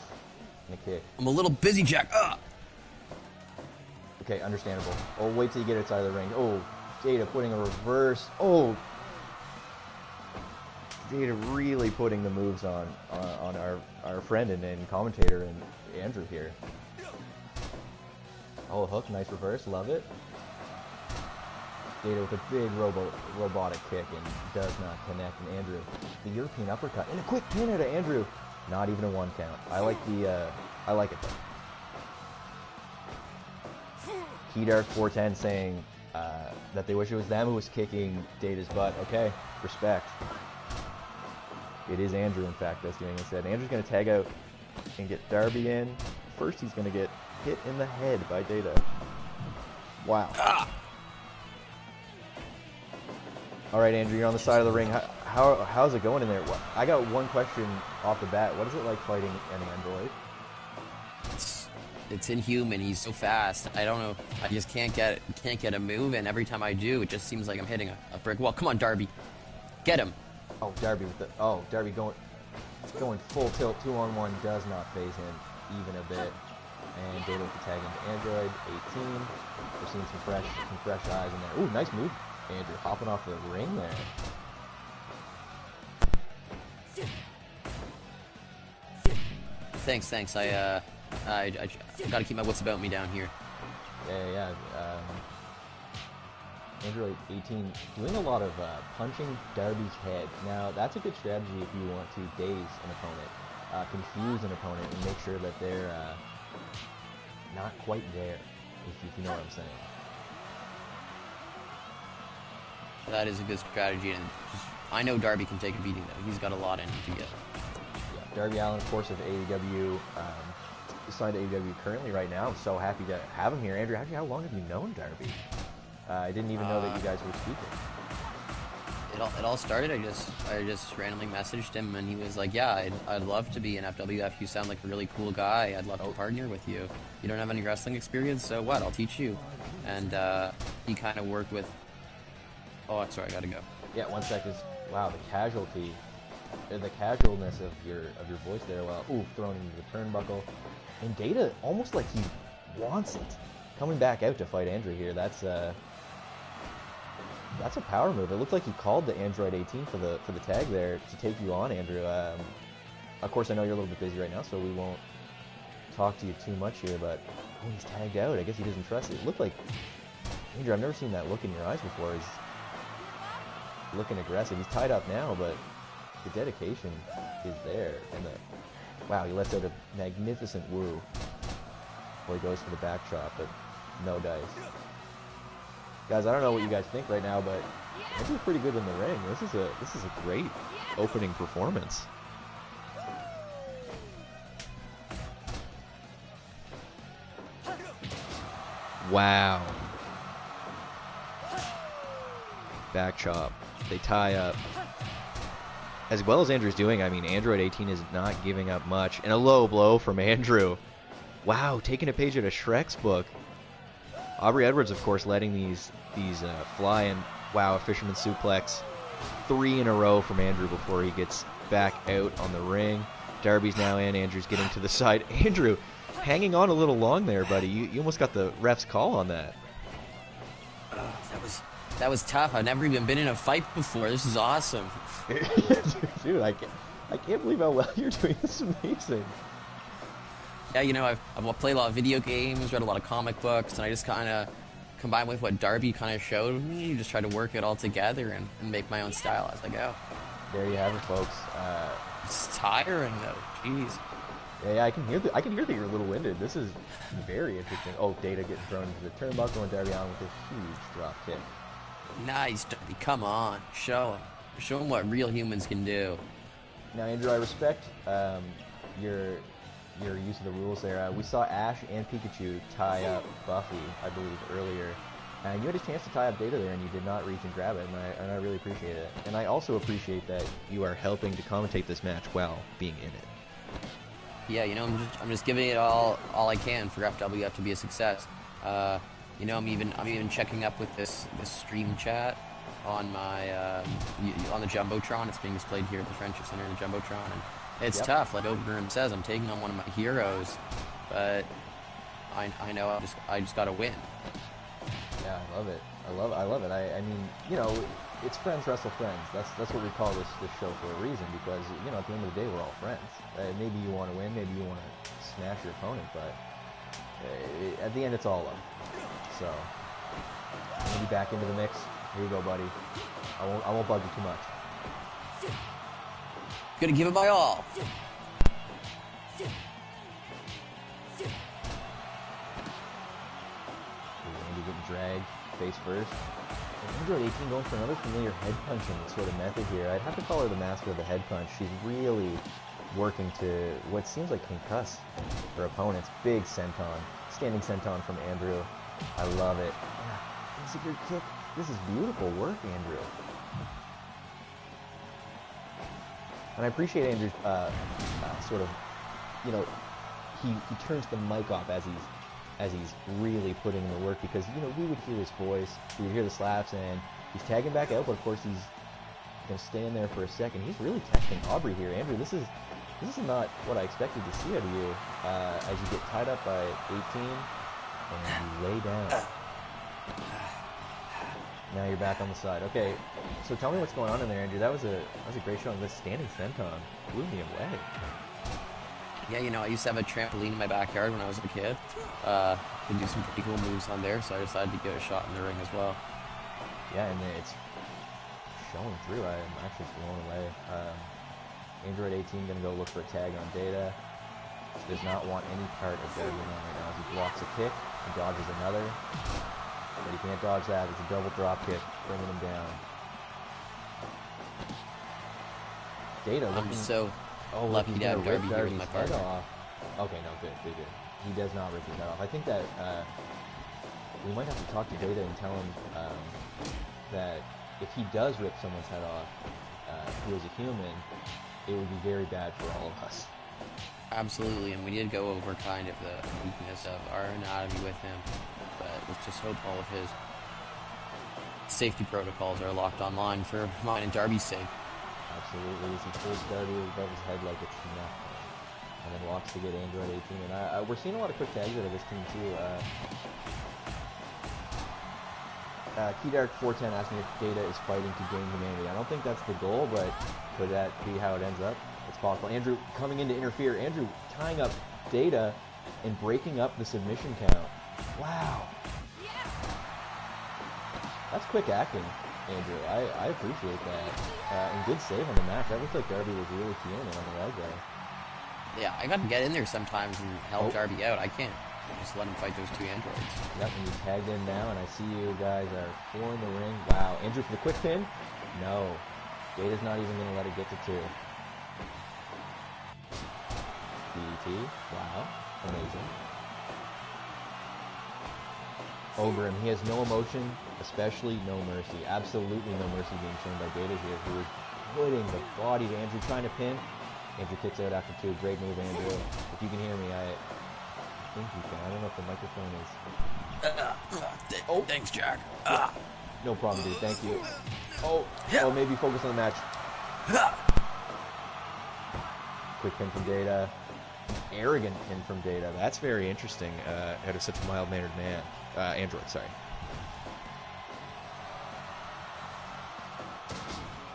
And a kick.
I'm a little busy, Jack. Ugh.
Okay, understandable. Oh, wait till you get outside of the ring. Oh, Data putting a reverse. Oh! Data really putting the moves on our friend and commentator and Andrew here. Oh, hook, nice reverse, love it. Data with a big robotic kick and does not connect. And Andrew, the European uppercut and a quick pin out of Andrew. Not even a 1 count. I like it though. Key Dark 410 saying that they wish it was them who was kicking Data's butt. Okay, respect. It is Andrew, in fact, that's doing instead. Andrew's going to tag out and get Darby in. First, he's going to get hit in the head by Data. Wow.
Ah!
All right, Andrew, you're on the side of the ring. How's it going in there? I got one question off the bat. What is it like fighting an android?
It's inhuman. He's so fast. I don't know. I just can't get a move, and every time I do, it just seems like I'm hitting a brick wall. Come on, Darby, get him.
Oh, Darby with the Darby going full tilt 2-on-1 does not phase him even a bit. And Data with the tag into Android 18. We're seeing some fresh eyes in there. Ooh, nice move, Andrew, hopping off the ring there.
Thanks. I gotta keep my wits about me down here.
Yeah. Android 18 doing a lot of punching Darby's head. Now, that's a good strategy if you want to daze an opponent, confuse an opponent, and make sure that they're not quite there, if you know what I'm saying.
That is a good strategy, and I know Darby can take a beating, though. He's got a lot in him to get.
Yeah, Darby Allin, of course, of AEW, signed to AEW currently right now. I'm so happy to have him here. Andrew, actually, how long have you known Darby? I didn't even know that you guys were speaking.
It all started. I just randomly messaged him, and he was like, "Yeah, I'd love to be in FWF. You sound like a really cool guy. I'd love to partner with you. You don't have any wrestling experience, so what? I'll teach you." And he kind of worked with. Oh, sorry, I gotta go.
Yeah, 1 second. Wow, the casualness of your voice there. Well, thrown into the turnbuckle, and Data almost like he wants it. Coming back out to fight Andrew here. That's a power move. It looked like he called the Android 18 for the tag there to take you on, Andrew. Of course, I know you're a little bit busy right now, so we won't talk to you too much here, but he's tagged out. I guess he doesn't trust it. It looked like, Andrew, I've never seen that look in your eyes before. He's looking aggressive. He's tied up now, but the dedication is there. And wow, he lets out a magnificent woo before he goes for the back shot, but no dice. Guys, I don't know what you guys think right now, but Andrew's pretty good in the ring. This is a great opening performance. Wow. Back chop. They tie up. As well as Andrew's doing, I mean, Android 18 is not giving up much. And a low blow from Andrew. Wow, taking a page out of Shrek's book. Aubrey Edwards, of course, letting these fly. And wow, a fisherman suplex. 3 in a row from Andrew before he gets back out on the ring. Darby's now in. Andrew's getting to the side. Andrew, hanging on a little long there, buddy. You almost got the ref's call on that.
That was tough. I've never even been in a fight before. This is awesome.
Dude, I can't believe how well you're doing. This is amazing.
Yeah, you know, I've played a lot of video games, read a lot of comic books, and I just kind of combined with what Darby kind of showed me, just try to work it all together and make my own style as I go.
There you have it, folks.
It's tiring though. Jeez.
Yeah, I can hear that you're a little winded. This is very interesting. Oh, Data getting thrown into the turnbuckle and Darby on with this huge drop kick.
Nice, Darby. Come on, show him what real humans can do.
Now, Andrew, I respect your use of the rules there. We saw Ash and Pikachu tie up Buffy, I believe, earlier. And you had a chance to tie up Data there, and you did not reach and grab it, and I really appreciate it. And I also appreciate that you are helping to commentate this match while being in it.
Yeah, you know, I'm just giving it all I can for FWF to be a success. You know, I'm even checking up with this stream chat on my on the Jumbotron. It's being displayed here at the Friendship Center in the Jumbotron, and it's tough. Like Ogarim says, I'm taking on one of my heroes, but I know I just got to win.
Yeah, I love it. I love it. I mean, you know, it's friends wrestle friends. That's what we call this show for a reason, because, you know, at the end of the day, we're all friends. Maybe you want to win, maybe you want to smash your opponent, but at the end, it's all love. So, I'm gonna be back into the mix. Here you go, buddy. I won't bug you too much.
Gonna give it my all.
Andy getting dragged face first. Android 18 going for another familiar head punching sort of method here. I'd have to call her the master of the head punch. She's really working to what seems like concuss her opponents. Big senton. Standing senton from Andrew. I love it. Yeah, it's a good kick. This is beautiful work, Andrew. And I appreciate Andrew's sort of, you know, he turns the mic off as he's really putting in the work, because, you know, we would hear his voice, we would hear the slaps, and he's tagging back out, but of course he's going to stay in there for a second. He's really testing Aubrey here. Andrew, this is not what I expected to see out of you as you get tied up by 18 and you lay down. Now you're back on the side. Okay, so tell me what's going on in there, Andrew. That was a great showing. This standing senton blew me away.
Yeah, you know, I used to have a trampoline in my backyard when I was a kid. Could do some pretty cool moves on there, so I decided to give it a shot in the ring as well.
Yeah, and it's showing through. I'm actually blown away. Android 18 going to go look for a tag on Data. She does not want any part of Darby on right now as he blocks a kick and dodges another. But he can't dodge that. It's a double drop kick, bringing him down. Data looking...
I'm so lucky to have Darby here as my partner.
Okay, no, good. He does not rip his head off. I think that we might have to talk to Data and tell him that if he does rip someone's head off, who is a human, it would be very bad for all of us.
Absolutely, and we did go over kind of the weakness of our anatomy with him, but let's just hope all of his safety protocols are locked online for mine and Darby's sake. Absolutely,
as he pulls Darby above his head like it's nothing, and then walks to get Android 18, and we're seeing a lot of quick tags out of this team too. Keydark 410 asked me if Data is fighting to gain humanity. I don't think that's the goal, but could that be how it ends up? It's possible. Andrew coming in to interfere. Andrew tying up Data and breaking up the submission count. Wow. That's quick acting, Andrew. I appreciate that. And good save on the match. That looked like Darby was really feeling it on the leg there.
Yeah, I got to get in there sometimes and help Darby out. I can't just let him fight those two androids.
Yep, and you tagged in now, and I see you guys are flooring the ring. Wow. Andrew for the quick pin? No. Data's not even going to let it get to 2. DT. Wow. Amazing. Ogarim. He has no emotion, especially no mercy. Absolutely no mercy being shown by Data here, who is putting the body to Andrew, trying to pin. Andrew kicks out after 2. Great move, Andrew. If you can hear me, I think you can. I don't know if the microphone is...
Oh, thanks, Jack.
No problem, dude. Thank you. Oh, maybe focus on the match. Quick pin from Data. Arrogant pin from Data. That's very interesting out of such a mild-mannered man. Android, sorry.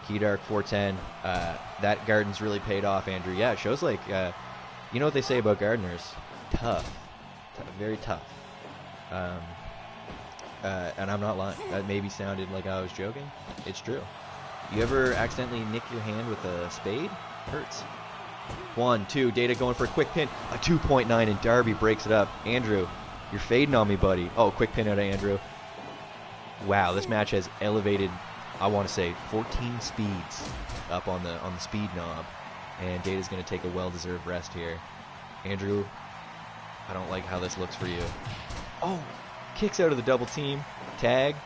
Keydark 410. That garden's really paid off, Andrew. Yeah, it shows like, you know what they say about gardeners? Tough. Very tough. And I'm not lying. That maybe sounded like I was joking. It's true. You ever accidentally nick your hand with a spade? Hurts. 1, 2, Data going for a quick pin. A 2.9 and Darby breaks it up. Andrew, you're fading on me, buddy. Oh, quick pin out of Andrew. Wow, this match has elevated, I want to say, 14 speeds up on the speed knob. And Data's going to take a well-deserved rest here. Andrew, I don't like how this looks for you. Oh, kicks out of the double team. Tag.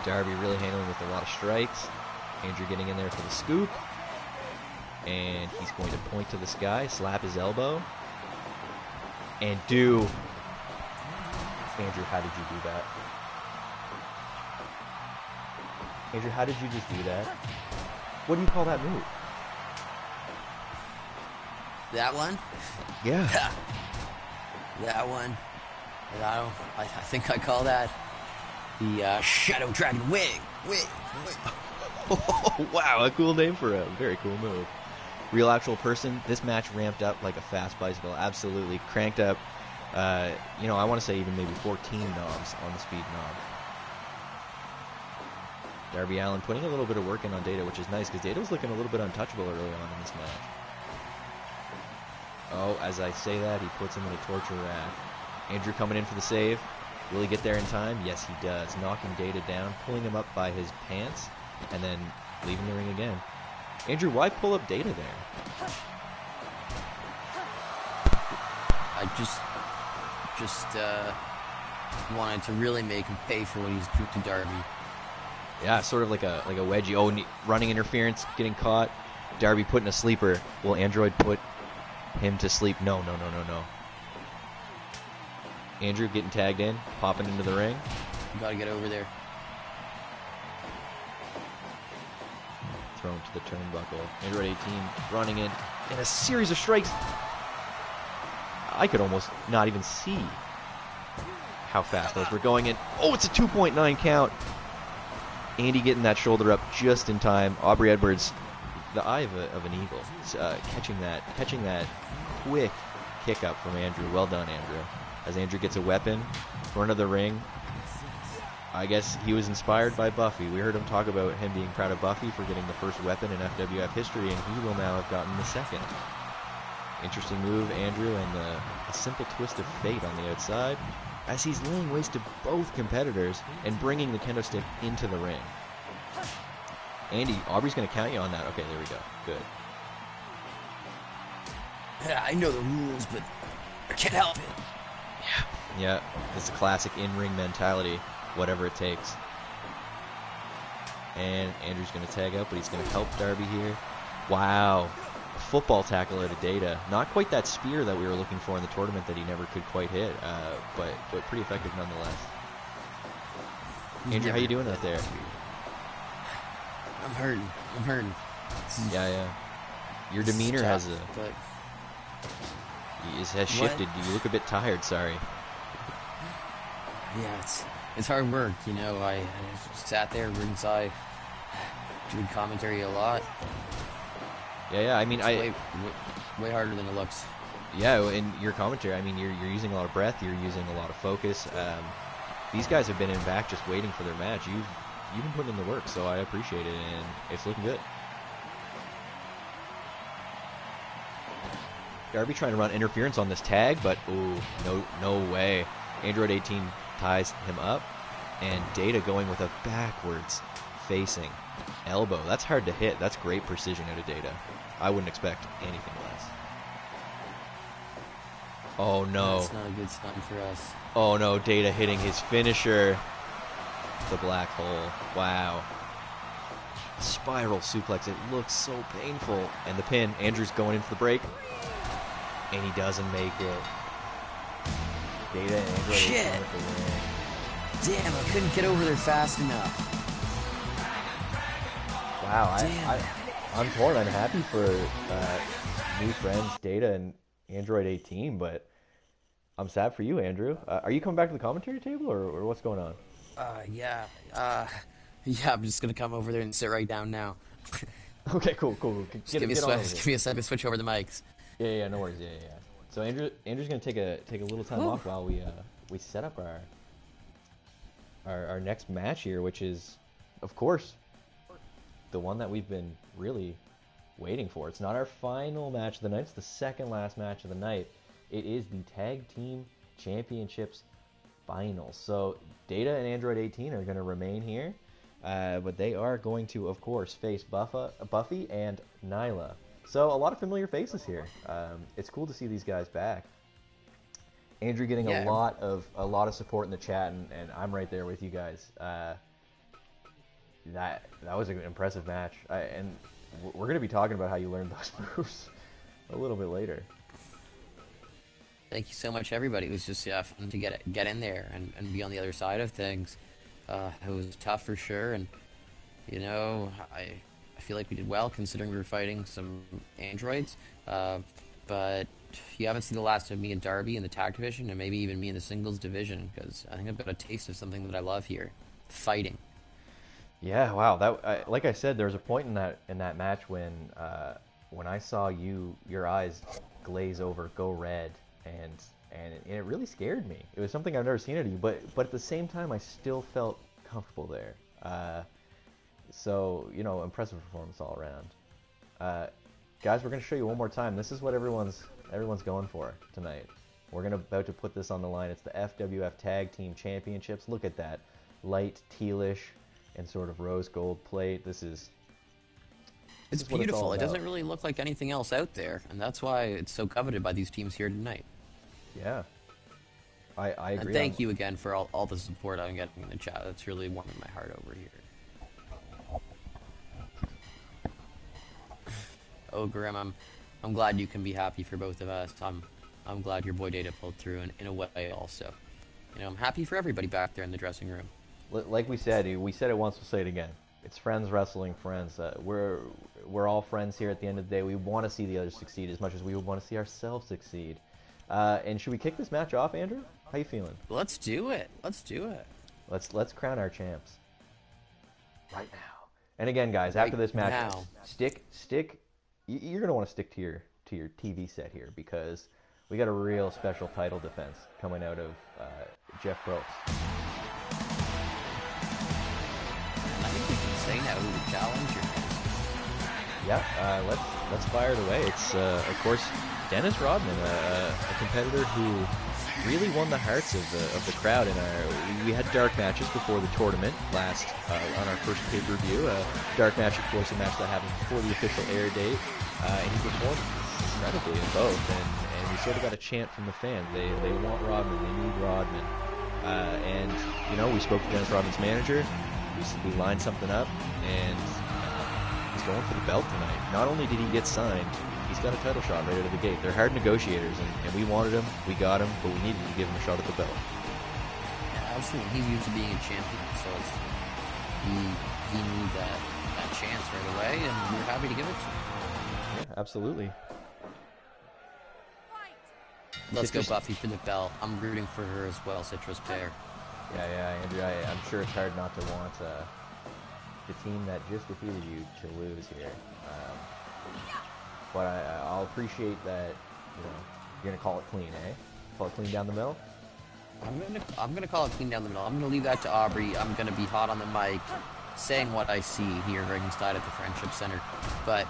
Darby really handling with a lot of strikes. Andrew getting in there for the scoop. And he's going to point to the sky, slap his elbow. And do... Andrew, how did you do that? Andrew, how did you just do that? What do you call that move?
That one?
Yeah.
That one. I think I call that the Shadow Dragon Wing.
Oh, wow, a cool name for him. Very cool move. Real Actual Person. This match ramped up like a fast bicycle. Absolutely cranked up. You know, I want to say even maybe 14 knobs on the speed knob. Darby Allin putting a little bit of work in on Data, which is nice because Data was looking a little bit untouchable early on in this match. Oh, as I say that, he puts him in a torture rack. Andrew coming in for the save. Will he get there in time? Yes, he does. Knocking Data down, pulling him up by his pants, and then leaving the ring again. Andrew, why pull up Data there?
I just wanted to really make him pay for what he's due to Darby.
Yeah, sort of like a wedgie. Oh, running interference, getting caught. Darby putting a sleeper. Will Android put him to sleep? No. Andrew getting tagged in, popping into the ring.
You gotta get over there.
Thrown to the turnbuckle. Android 18 running in a series of strikes. I could almost not even see how fast those were going in. Oh, it's a 2.9 count. Andy getting that shoulder up just in time. Aubrey Edwards, the eye of an eagle, catching that quick kick up from Andrew. Well done, Andrew. As Andrew gets a weapon, front of the ring. I guess he was inspired by Buffy. We heard him talk about him being proud of Buffy for getting the first weapon in FWF history, and he will now have gotten the second. Interesting move, Andrew, and a simple twist of fate on the outside, as he's laying waste to both competitors and bringing the kendo stick into the ring. Andy, Aubrey's going to count you on that. Okay, there we go. Good.
Yeah, I know the rules, but I can't help it.
Yeah, it's a classic in-ring mentality, whatever it takes. And Andrew's going to tag out, but he's going to help Darby here. Wow. A football tackle out of Data. Not quite that spear that we were looking for in the tournament that he never could quite hit, but pretty effective nonetheless. Andrew, how you doing out there?
I'm hurting.
Yeah. Your demeanor has shifted. You look a bit tired, sorry.
Yeah, it's hard work, you know. I sat there ringside, doing commentary a lot.
Yeah. I mean,
it's way harder than it looks.
Yeah, in your commentary, I mean, you're using a lot of breath. You're using a lot of focus. These guys have been in back just waiting for their match. You've been putting in the work, so I appreciate it, and it's looking good. Darby trying to run interference on this tag, but ooh, no way. Android 18 ties him up, and Data going with a backwards facing elbow. That's hard to hit. That's great precision out of Data. I wouldn't expect anything less. Oh no.
That's not a good sign for us.
Oh no, Data hitting his finisher. The black hole. Wow. Spiral suplex. It looks so painful. And the pin. Andrew's going in for the break. And he doesn't make it. Data and Andrew
Shit.
with the win.
Damn, I couldn't get over there fast enough.
Wow,
Damn.
I'm torn. I'm happy for new friends, Data and Android 18, but I'm sad for you, Andrew. Are you coming back to the commentary table, or what's going on?
Yeah. Yeah, I'm just gonna come over there and sit right down now.
Okay, cool.
Just give me a second to switch over the mics.
Yeah, no worries. Yeah. So Andrew's gonna take a little time off while we set up our next match here, which is, of course, the one that we've been really waiting for. It's not our final match of the night. It's the second last match of the night. It is the Tag Team Championships Finals. So Data and Android 18 are going to remain here, but they are going to, of course, face Buffy and Nyla. So a lot of familiar faces here. It's cool to see these guys back. Andrew getting a lot of support in the chat, and I'm right there with you guys. That was an impressive match, and we're going to be talking about how you learned those moves a little bit later.
Thank you so much, everybody. It was just fun to get in there and be on the other side of things. It was tough for sure, and you know, I feel like we did well considering we were fighting some androids. But you haven't seen the last of me and Darby in the tag division, and maybe even me in the singles division, because I think I've got a taste of something that I love here: fighting.
Yeah, wow. That like I said, there was a point in that match when I saw your eyes glaze over, go red, and it really scared me. It was something I've never seen of you, but at the same time, I still felt comfortable there. So impressive performance all around. Guys, we're gonna show you one more time. This is what everyone's going for tonight. We're about to put this on the line. It's the FWF Tag-Team Championships. Look at that light tealish and sort of rose gold plate. It's
beautiful.
It
it doesn't really look like anything else out there, and that's why it's so coveted by these teams here tonight.
Yeah, I agree.
And thank you again for all the support I'm getting in the chat. That's really warming my heart over here. Ogarim, I'm glad you can be happy for both of us. I'm glad your boy Data pulled through in a way also. I'm happy for everybody back there in the dressing room.
Like we said it once, we'll say it again. It's friends wrestling friends. We're all friends here at the end of the day. We want to see the others succeed as much as we would want to see ourselves succeed. And should we kick this match off, Andrew? How you feeling?
Let's do it.
Let's crown our champs right now. And again, guys, after this match,
now.
stick. You're gonna want to stick to your TV set here, because we got a real special title defense coming out of Jeff Probst.
I think we can say now who the challenger is.
Yeah, let's fire it away. It's of course Dennis Rodman, a competitor who really won the hearts of the crowd. We had dark matches before the tournament last on our first pay-per-view. Dark match, of course, a match that happened before the official air date, and he performed incredibly in both. And we sort of got a chant from the fans. They want Rodman. They need Rodman. And we spoke to Dennis Rodman's manager. We lined something up, and he's going for the belt tonight. Not only did he get signed, he's got a title shot right out of the gate. They're hard negotiators, and we wanted him, we got him, but we needed to give him a shot at the belt.
Yeah, absolutely. He's used to being a champion, so he needed that chance right away, and we're happy to give it to him.
Yeah, absolutely.
Let's go Buffy for the belt. I'm rooting for her as well, citruspear.
Yeah, Andrew, I'm sure it's hard not to want the team that just defeated you to lose here. But I'll appreciate that, you're going to call it clean, eh? Call it clean down the middle?
I'm gonna call it clean down the middle. I'm gonna leave that to Aubrey. I'm gonna be hot on the mic, saying what I see here ringside at the Friendship Center. But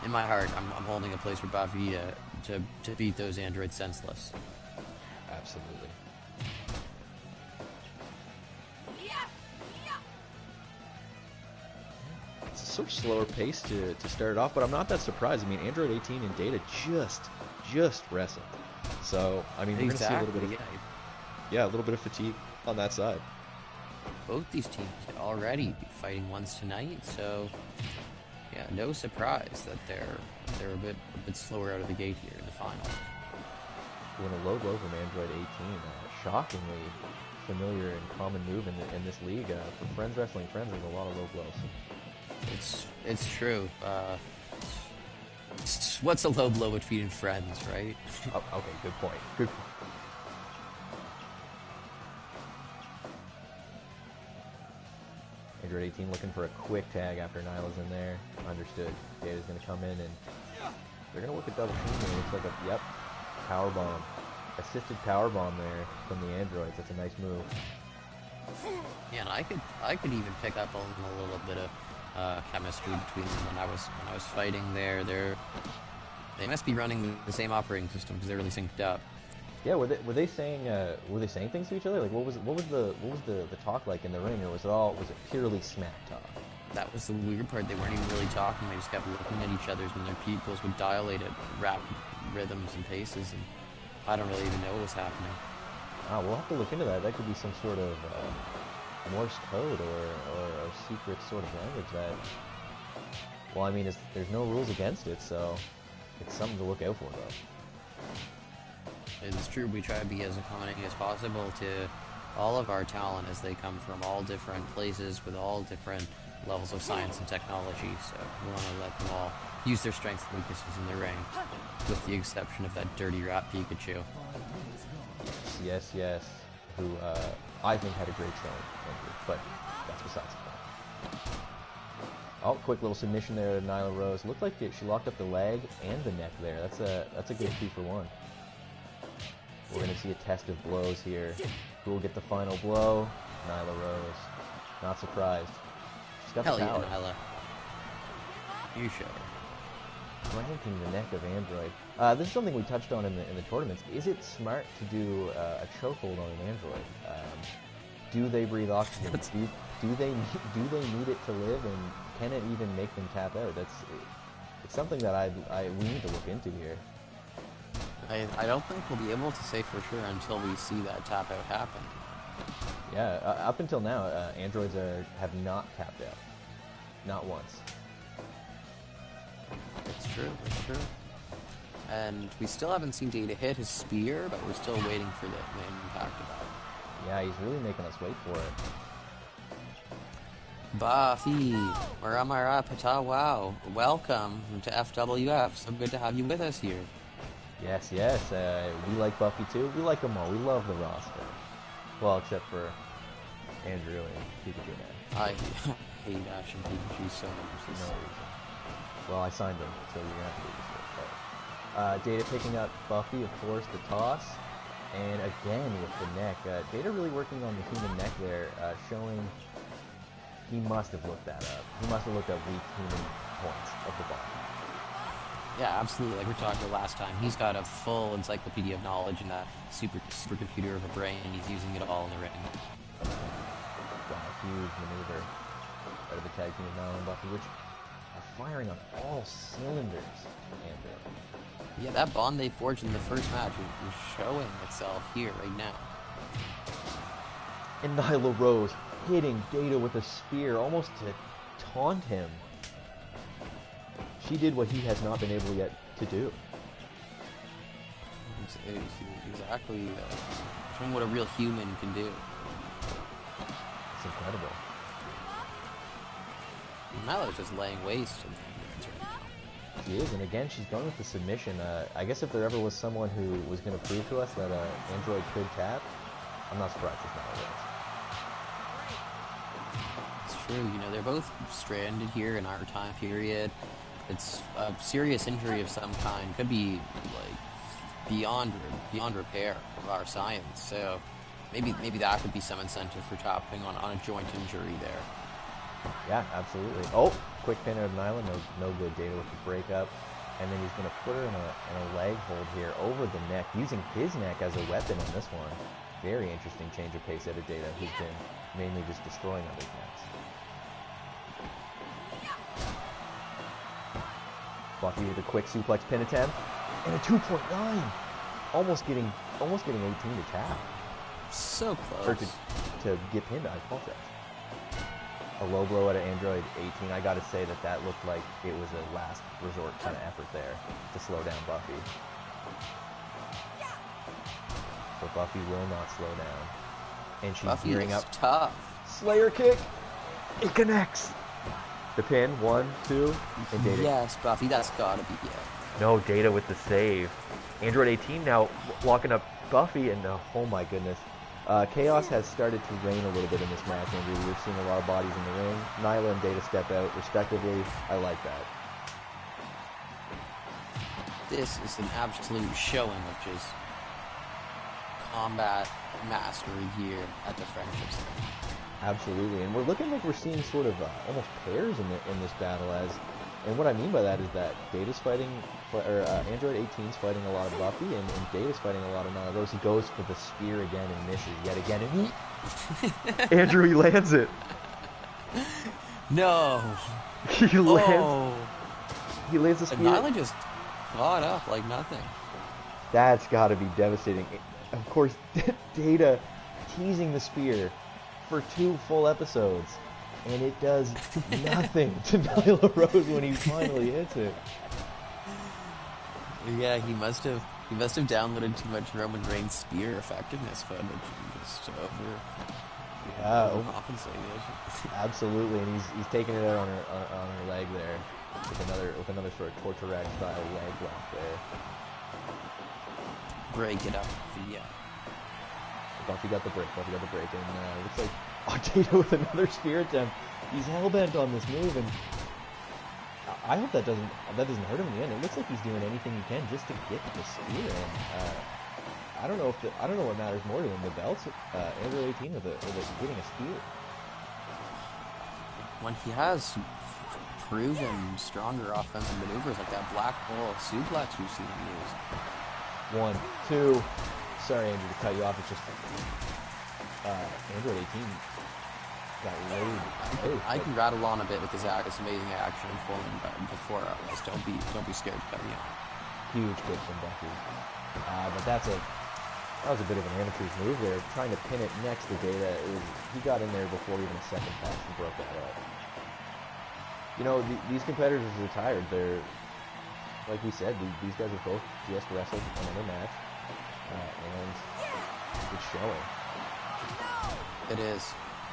in my heart, I'm holding a place for Buffy to beat those androids senseless.
Absolutely. It's a sort of slower pace to start it off, but I'm not that surprised. I mean, Android 18 and Data just wrestled. So, I mean, we're going to see a little bit of,
yeah.
a little bit of fatigue on that side.
Both these teams could already be fighting once tonight, so yeah, no surprise that they're a bit slower out of the gate here in the final.
When a low blow from Android 18, shockingly familiar and common move in this league. For Friends Wrestling Friends, there's a lot of low blows.
It's true. What's a low blow with feet and friends, right?
Oh, okay, good point. Good point. Android 18 looking for a quick tag after Nyla's in there. Understood. Data's going to come in and they're going to look at double team. It looks like a, power bomb. Assisted power bomb there from the androids. That's a nice move.
Yeah, and I could even pick up on a little bit of chemistry between them when I was fighting there. They must be running the same operating system because they're really synced up.
Yeah, were they saying things to each other? Like what was the talk like in the ring, or was it purely smack talk?
That was the weird part. They weren't even really talking. They just kept looking at each other, and their pupils would dilate at rapid rhythms and paces, and I don't really even know what was happening.
We'll have to look into that. That could be some sort of Morse code or a secret sort of language that. Well, I mean, there's no rules against it, so it's something to look out for, though.
It's true, we try to be as accommodating as possible to all of our talent as they come from all different places with all different levels of science and technology, so we want to let them all use their strengths and weaknesses in the ring, with the exception of that dirty rat Pikachu.
Yes, who I think had a great showing, but that's besides the point. Oh, quick little submission there to Nyla Rose. Looked like she locked up the leg and the neck there. That's a good 2-for-1. We're going to see a test of blows here. Who will get the final blow? Nyla Rose. Not surprised. She's got
Hell
the power.
yeah, Nyla. You show her.
Ranking the neck of Android. This is something we touched on in the tournaments. Is it smart to do a chokehold on an Android? Do they breathe oxygen? do they need it to live, and can it even make them tap out? It's something that we need to look into here.
I don't think we'll be able to say for sure until we see that tap out happen.
Yeah, up until now, androids have not tapped out. Not once.
It's true. And we still haven't seen Data hit his spear, but we're still waiting for the impact of that.
Yeah, he's really making us wait for it.
Buffy, Maramara Pata, wow. Welcome to FWF. So good to have you with us here.
Yes. We like Buffy too. We like them all. We love the roster. Well, except for Andrew and Pikachu now.
I hate Ash and Pikachu so much.
No reason. Well, I signed them, so you're gonna have to do this. Data picking up Buffy, of course, the toss, and again with the neck. Data really working on the human neck there, showing he must have looked that up. He must have looked up weak human points of the body.
Yeah, absolutely. Like we talked about last time, he's got a full encyclopedia of knowledge in that supercomputer of a brain, and he's using it all in the ring.
Got a huge maneuver out of the tag team of Nyla and Buffy, which are firing on all cylinders. And
yeah, that bond they forged in the first match is showing itself here right now.
And Nyla Rose hitting Data with a spear, almost to taunt him. She did what he has not been able yet to do.
Exactly showing what a real human can do.
It's incredible.
Nyla's just laying waste to the Androids right now.
She is, and again, she's going with the submission. I guess if there ever was someone who was going to prove to us that Android could tap, I'm not surprised it's Nyla Rose.
It's true, you know, they're both stranded here in our time period. It's a serious injury of some kind. Could be like beyond repair of our science. So maybe that could be some incentive for tapping on a joint injury there.
Yeah, absolutely. Oh, quick pin out of Nyla. No good. Data with the breakup, and then he's going to put her in a leg hold here over the neck, using his neck as a weapon on this one. Very interesting change of pace out of Data, who's been mainly just destroying others' necks. Buffy with a quick suplex pin attempt, and a 2.9. almost getting 18 to tap.
So
Or
close.
to get pinned, I apologize. A low blow at an Android 18. I gotta say that looked like it was a last resort kind of effort there to slow down Buffy. But Buffy will not slow down. And she's
Buffy
gearing
is
up.
tough.
Slayer kick! It connects! The pin, 1, 2, and Data.
Yes, Buffy, that's gotta be it.
No, Data with the save. Android 18 now locking up Buffy, and oh my goodness. Chaos has started to reign a little bit in this match, Andrew. We're seeing a lot of bodies in the ring. Nyla and Data step out, respectively. I like that.
This is an absolute showing, which is combat mastery here at the Friendship Center.
Absolutely, and we're looking like we're seeing sort of almost pairs in this battle. And what I mean by that is that Data's fighting, or Android 18's fighting a lot of Buffy, and Data's fighting a lot of Nyla Rose. He goes for the spear again and misses yet again, and Andrew, he lands it.
No.
He lands the spear.
And Nyla just got up like nothing.
That's got to be devastating. Of course, Data teasing the spear for 2 full episodes, and it does nothing to Nyla Rose when he finally hits it.
Yeah, he must have downloaded too much Roman Reigns spear effectiveness footage and just overcompensated.
Absolutely, and he's taking it out on her leg there with another sort of torture rack style leg lock there.
Break it up, yeah.
Buffy got the break, and looks like Data with another spear attempt. He's hell-bent on this move, and I hope that doesn't hurt him in the end. It looks like he's doing anything he can just to get the spear in. I don't know what matters more to him, the belts, Android 18, or the getting a spear.
When he has proven stronger offensive maneuvers like that black hole suplex we've seen him use.
1, 2. Sorry, Andrew, to cut you off. It's just Android 18 got laid.
I can rattle on a bit with his amazing action for him, but before us, don't be scared to cut me off.
Huge kick from Buffy. But that was a bit of an amateur's move there, trying to pin it next to Data. He got in there before even a second pass and broke that up. You know, these competitors are tired. They're, like we said, these guys have both just wrestled another match, and it's showing.
It is.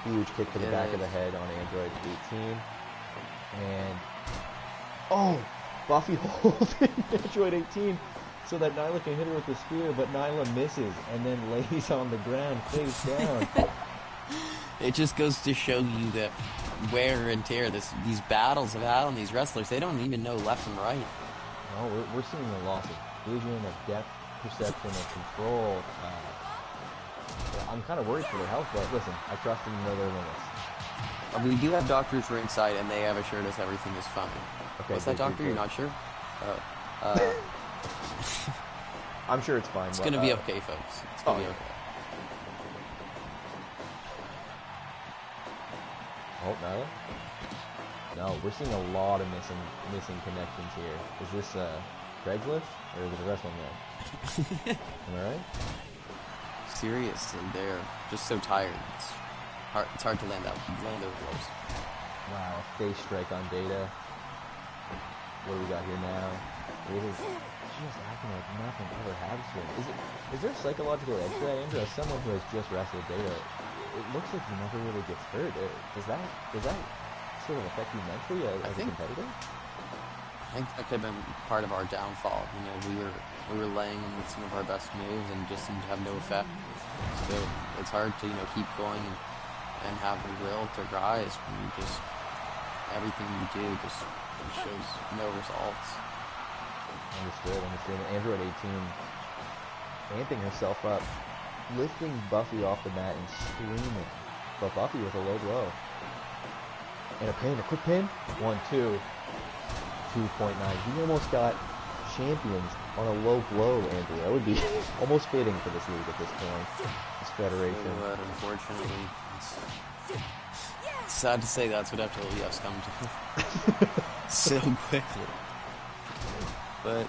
Huge kick to the back of the head on Android 18. And Buffy holds Android 18 so that Nyla can hit her with the spear, but Nyla misses and then lays on the ground face down.
It just goes to show you that wear and tear these battles have had on these wrestlers. They don't even know left and right.
No, we're seeing a loss of vision, of depth perception, of control. I'm kind of worried for their health, but listen, I trust them to know their limits.
We do have doctors ringside, and they have assured us everything is fine.
Okay,
what's that, doctor?
good.
You're not sure?
I'm sure it's fine.
It's gonna be okay, folks. It's gonna be okay.
Oh, Nyla? No, we're seeing a lot of missing connections here. Is this Craigslist or is it a wrestling match? Am I right?
Seriously, they're just so tired. It's hard to land those blows.
Wow, face strike on Data. What do we got here now? Data's just acting like nothing ever happens to him. Is there a psychological edge to that, Andrew? As someone who has just wrestled Data, it looks like he never really gets hurt. Does that sort of affect you mentally as a competitor?
I think that could have been part of our downfall. You know, we were laying in with some of our best moves and just seemed to have no effect. So it's hard to keep going and have the will to rise when you just everything you do just shows no results.
Understood. Android 18 amping herself up, lifting Buffy off the mat and screaming. But Buffy with a low blow. And a quick pin. 1, 2. 2.9. He almost got champions on a low blow, Andrew. That would be almost fitting for this league at this point. This federation.
But unfortunately, it's sad to say that's what FWF's come to so quickly. But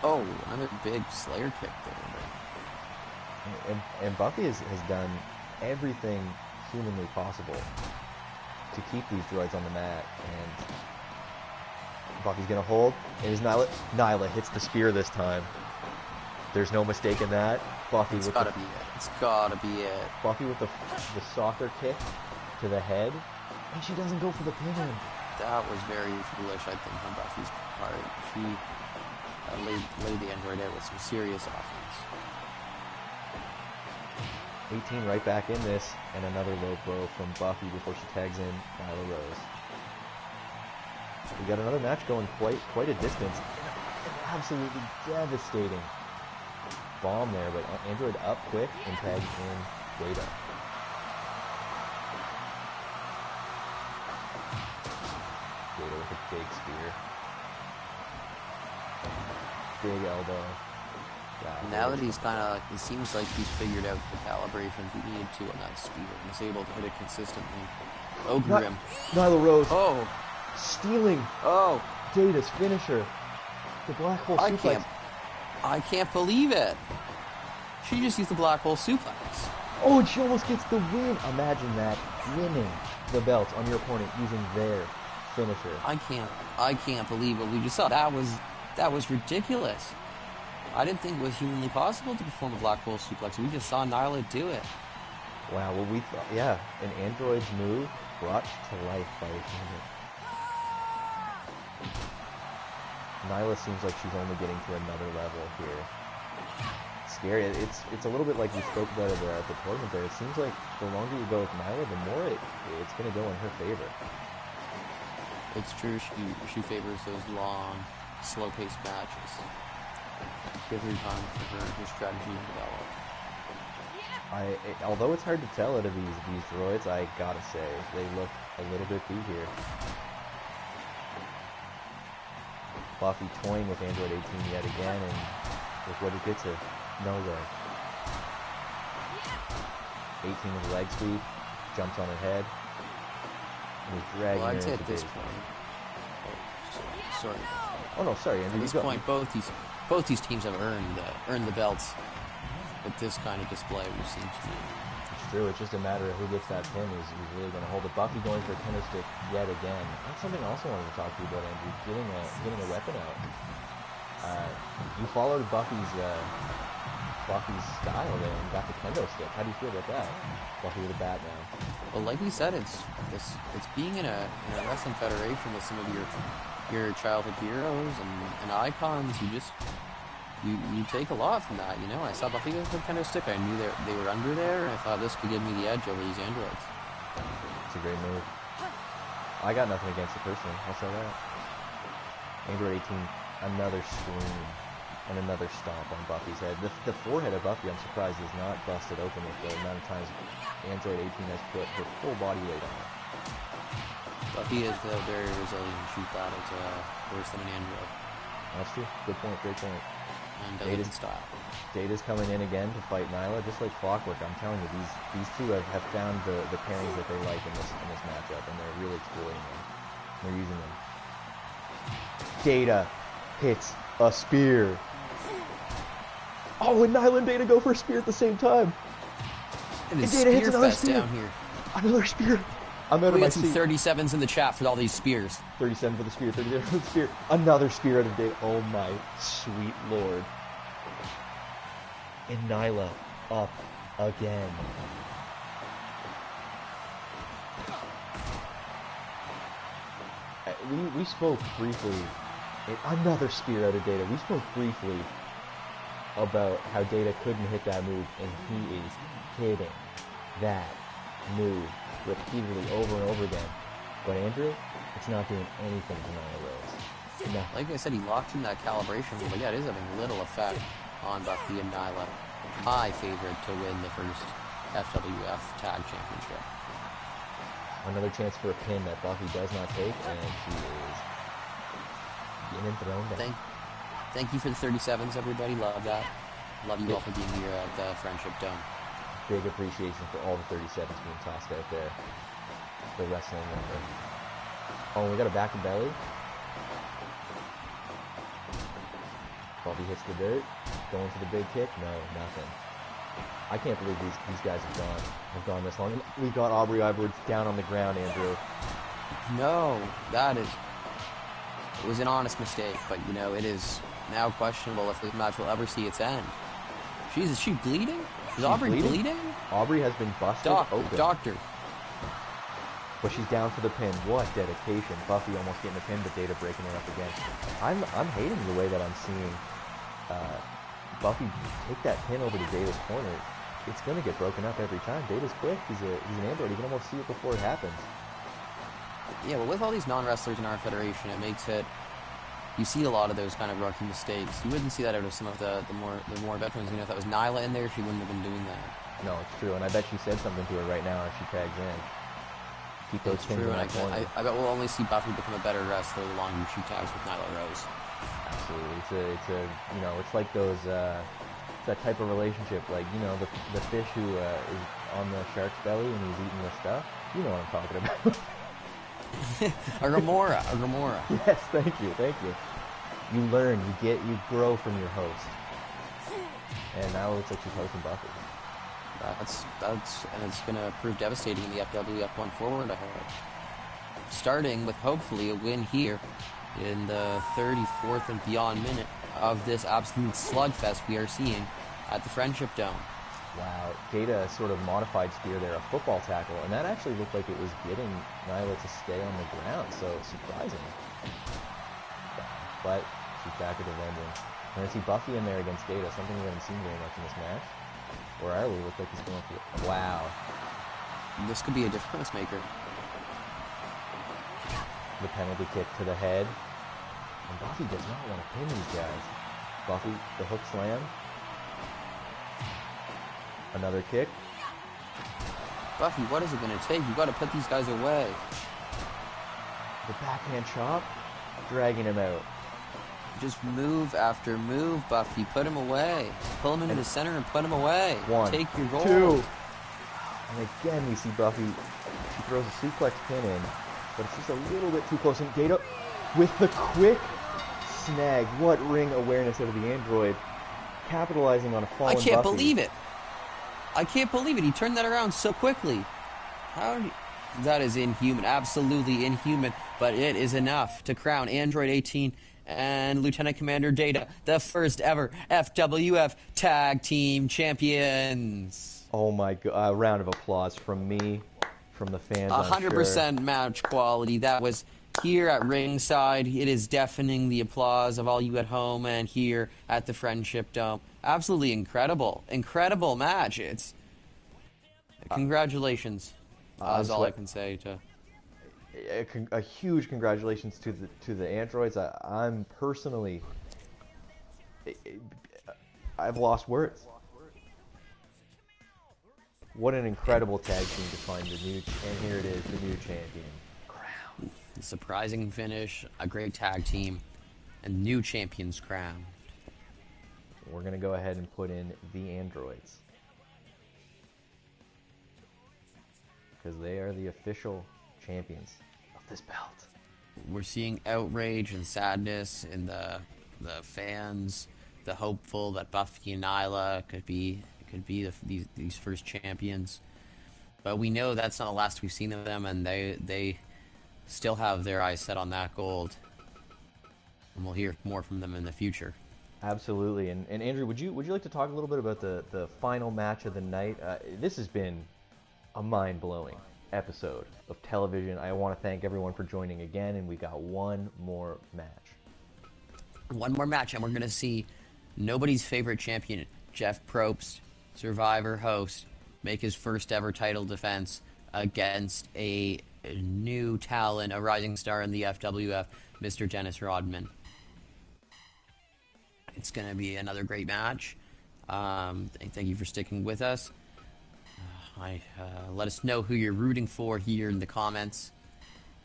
Oh, another big Slayer kick there.
And Buffy has done everything humanly possible to keep these droids on the mat. And Buffy's going to hold. It is Nyla. Nyla hits the spear this time. There's no mistake in that. Buffy
It's
with
gotta be it. It's gotta be it.
Buffy with the soccer kick to the head. And she doesn't go for the pin in.
That was very foolish, I think, on Buffy's part. She laid the android out with some serious offense.
18 right back in this, and another low blow from Buffy before she tags in Nyla Rose. So we got another match going quite a distance. An absolutely devastating bomb there, but Android up quick and tags in Data. Data with a big spear. Big elbow.
Now that he's kind of, it seems like he's figured out the calibrations he needed to on that spear. He's able to hit it consistently. Ogarim.
Nyla Rose.
Oh.
Stealing.
Oh.
Data's finisher. The black hole suplex.
I can't believe it. She just used the black hole suplex.
Oh, and she almost gets the win. Imagine that. Winning the belt on your opponent using their finisher.
I can't believe what we just saw. That was ridiculous. I didn't think it was humanly possible to perform a black hole suplex. We just saw Nyla do it.
Wow, well we thought, yeah, an android's move brought to life by a human. Nyla seems like she's only getting to another level here. Scary. It's a little bit like we spoke about it at the tournament there. It seems like the longer you go with Nyla, the more it's going to go in her favor.
It's true. She favors those long, slow-paced matches. Give her time for her strategy to develop.
Although it's hard to tell out of these droids, I gotta say they look a little bit beat here. Buffy toying with Android 18 yet again, and look what it gets her. Nowhere. 18 with a leg sweep, jumps on her head, and is dragging her into
at this
the
point. Oh, sorry.
Oh no, sorry, Andrew.
At this point, both these teams have earned the belts. But this kind of display, we've seen tonight.
It's true. It's just a matter of who gets that pin who's really going to hold it. Buffy going for a tennis stick yet again. That's something I also wanted to talk to you about, Andrew. Getting a weapon out. You followed Buffy's style there and got the kendo stick. How do you feel about that? Buffy with a bat now.
Well, like we said, it's being in a wrestling federation with some of your childhood heroes and icons. You take a lot from that, you know. I saw Buffy with a kendo stick. I knew they were under there, and I thought this could give me the edge over these androids.
It's a great move. I got nothing against it personally. I'll say that. Android 18, another scream and another stomp on Buffy's head. The forehead of Buffy, I'm surprised, is not busted open with the amount of times Android 18 has put her full body weight on it.
Buffy is very resilient. She thought it's worse than an android.
That's true. Good point. Great point.
And does it in style.
Data's coming in again to fight Nyla, just like clockwork. I'm telling you, these two have found the pairings that they like in this matchup, and they're really exploiting them. They're using them. Data hits a spear. Oh, and Nyla and Data go for a spear at the same time.
And
Data hits another
fest
spear.
Down here.
Another spear. I'm out of
We
my
got some
seat.
37s in the chat for all these spears.
37 for the spear, 37 for the spear. Another spear out of Data. Oh my sweet lord. And Nyla up again. We spoke briefly. Another spear out of Data. We spoke briefly about how Data couldn't hit that move, and he is hitting that move repeatedly over and over again. But Andrew, it's not doing anything to Nyla Rose. No.
Like I said, he locked in that calibration, but yeah, it is having little effect on Buffy and Nyla. My favorite to win the first FWF Tag Championship.
Another chance for a pin that Buffy does not take, and she is getting thrown down.
Thank you for the 37s, everybody. Love that. Love you all for being here at the Friendship Dome.
Big appreciation for all the 37s being tossed out there. The wrestling number. Oh, we got a back to belly. Bobby hits the dirt. Going for the big kick. No, nothing. I can't believe these guys have gone this long. And we got Aubrey Edwards down on the ground, Andrew.
No, it was an honest mistake, but you know, it is now questionable if this match will ever see its end. Is she bleeding? Is Aubrey bleeding?
Aubrey has been busted open.
Doctor.
But she's down for the pin. What dedication. Buffy almost getting the pin, but Data breaking her up again. I'm hating the way that I'm seeing Buffy take that pin over to Data's corner. It's going to get broken up every time. Data's quick. He's an android. You can almost see it before it happens.
Yeah, but with all these non-wrestlers in our federation, it makes it... You see a lot of those kind of rookie mistakes. You wouldn't see that out of some of the more veterans. You know, if that was Nyla in there, she wouldn't have been doing that.
No, it's true. And I bet she said something to her right now as she tags in. Keep those pins in that corner.
I bet we'll only see Buffy become a better wrestler the longer she tags with Nyla Rose.
Absolutely. It's like those... that type of relationship, like, you know, the fish who is on the shark's belly and he's eating the stuff. You know what I'm talking about.
a remora.
Yes, thank you. You learn, you grow from your host. And now it looks like she's hosting Buffy.
And it's going to prove devastating in the FWF going forward, I hope. Starting with hopefully a win here in the 34th and beyond minute of this absolute slugfest we are seeing at the Friendship Dome.
Wow, Data sort of modified spear there, a football tackle, and that actually looked like it was getting Nyla to stay on the ground, so surprising. But she's back at the London. And I see Buffy in there against Data, something we haven't seen very much in this match. Or Arlie looked like he's going for it. Wow.
This could be a difference maker.
The penalty kick to the head. And Buffy does not want to pin these guys. Buffy, the hook slam. Another kick.
Buffy, what is it going to take? You got to put these guys away.
The backhand chop, dragging him out.
Just move after move, Buffy. Put him away. Pull him into the center and put him away.
One,
take your goal.
Two. And again, we see Buffy. She throws a suplex pin in, but it's just a little bit too close. And Data with the quick snag. What ring awareness out of the android, capitalizing on a fallen Buffy.
I can't believe it. He turned that around so quickly. That is inhuman. Absolutely inhuman. But it is enough to crown Android 18 and Lieutenant Commander Data the first ever FWF Tag-Team Champions.
Oh my God. A round of applause from me, from the fans.
100% match quality. That was here at ringside. It is deafening the applause of all you at home and here at the Friendship Dome. Absolutely incredible. Incredible match. It's congratulations. That's all I can say to
a huge congratulations to the androids. I'm personally, I've lost words. What an incredible tag team to find the new, and here it is, the new champion. Crown.
Surprising finish, a great tag team, and new champions crowned.
We're gonna go ahead and put in the androids, because they are the official champions of this belt.
We're seeing outrage and sadness in the fans, the hopeful that Buffy and Nyla could be these first champions. But we know that's not the last we've seen of them, and they still have their eyes set on that gold. And we'll hear more from them in the future.
Absolutely. And Andrew, would you like to talk a little bit about the final match of the night? This has been a mind-blowing episode of television. I want to thank everyone for joining again, and we got one more match.
One more match, and we're going to see nobody's favorite champion, Jeff Probst, Survivor host, make his first ever title defense against a new talent, a rising star in the FWF, Mr. Dennis Rodman. It's going to be another great match. Thank you for sticking with us. Let us know who you're rooting for here in the comments,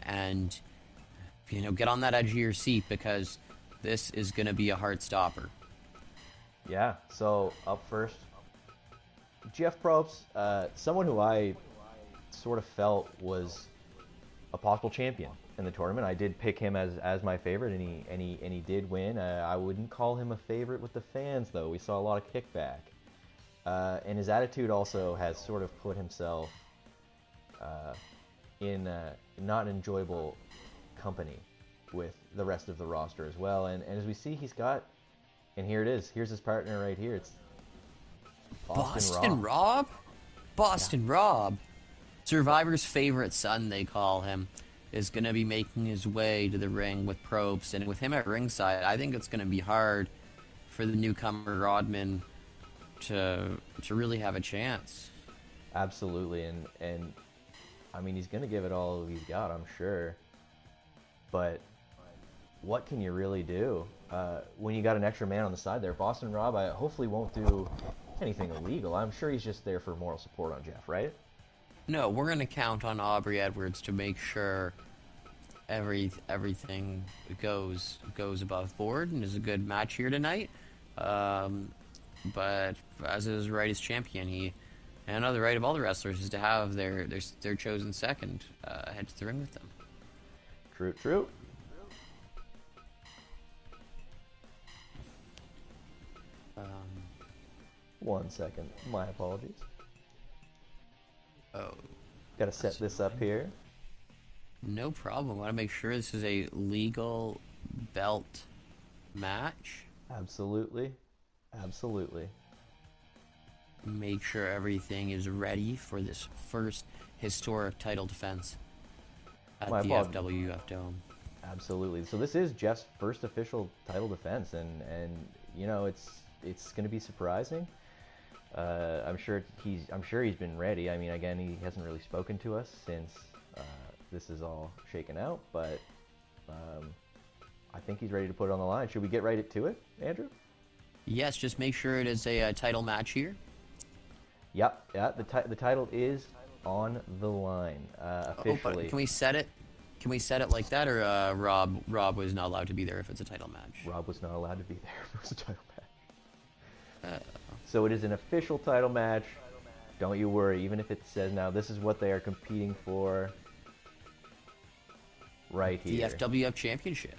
and get on that edge of your seat, because this is going to be a heart stopper.
Yeah. So up first, Jeff Probst, someone who I sort of felt was a possible champion in the tournament. I did pick him as my favorite, and he did win. I wouldn't call him a favorite with the fans, though. We saw a lot of kickback, and his attitude also has sort of put himself in not enjoyable company with the rest of the roster as well. And as we see, he's got, and here it is. Here's his partner right here. It's
Boston Rob? Boston Rob. Survivor's favorite son, they call him, is going to be making his way to the ring with Probst. And with him at ringside, I think it's going to be hard for the newcomer Rodman to really have a chance.
Absolutely. And I mean, he's going to give it all he's got, I'm sure. But what can you really do when you got an extra man on the side there? Boston Rob, I hopefully won't do anything illegal. I'm sure he's just there for moral support on Jeff, right?
No, we're going to count on Aubrey Edwards to make sure everything goes above board and is a good match here tonight. But as is right as champion, and another right of all the wrestlers is to have their chosen second head to the ring with them.
True. 1 second. My apologies.
Oh.
Gotta set this up here.
No problem. I want to make sure this is a legal belt match.
Absolutely.
Make sure everything is ready for this first historic title defense at the FWF Dome.
Absolutely. So this is Jeff's first official title defense, and you know it's going to be surprising. I'm sure he's been ready. I mean, again, he hasn't really spoken to us since this is all shaken out, but I think he's ready to put it on the line. Should we get right to it, Andrew?
Yes, just make sure it is a title match here.
Yep. Yeah. The title is on the line officially.
But can we set it? Can we set it like that, or Rob was not allowed to be there if it's a title match?
Rob was not allowed to be there if it was a title match. So it is an official title match. Don't you worry. Even if it says now, this is what they are competing for. Right here.
The FWF Championship.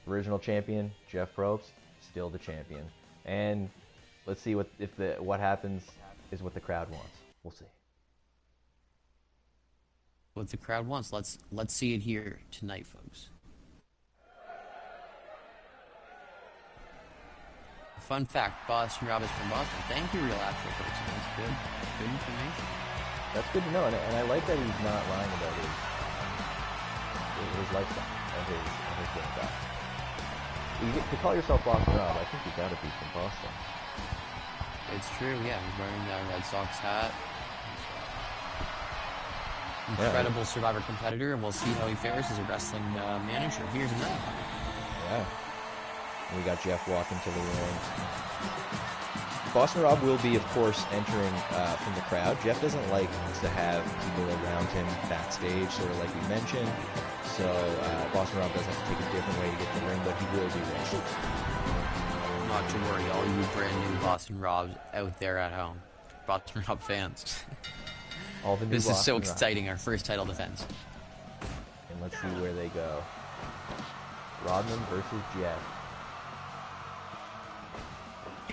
Original champion Jeff Probst, still the champion. And let's see what happens is what the crowd wants. We'll see.
What the crowd wants. Let's see it here tonight, folks. Fun fact, Boston Rob is from Boston. Thank you, Real Actual Person. That's good information.
That's good to know, and I like that he's not lying about his lifestyle and his game back. To call yourself Boston Rob, I think you got to be from Boston.
It's true, yeah. He's wearing that Red Sox hat. Incredible Survivor competitor, and we'll see how he fares as a wrestling manager. Here's another one.
Yeah. We got Jeff walking to the ring. Boston Rob will be, of course, entering from the crowd. Jeff doesn't like to have people around him backstage, sort of like we mentioned. So Boston Rob does have to take a different way to get to the ring, but he will be ready.
Not to worry, all you brand new Boston Robs out there at home. Boston Rob fans.
All the new
This
Boston
is so
Rob.
exciting, our first title defense.
And let's see where they go. Rodman versus Jeff.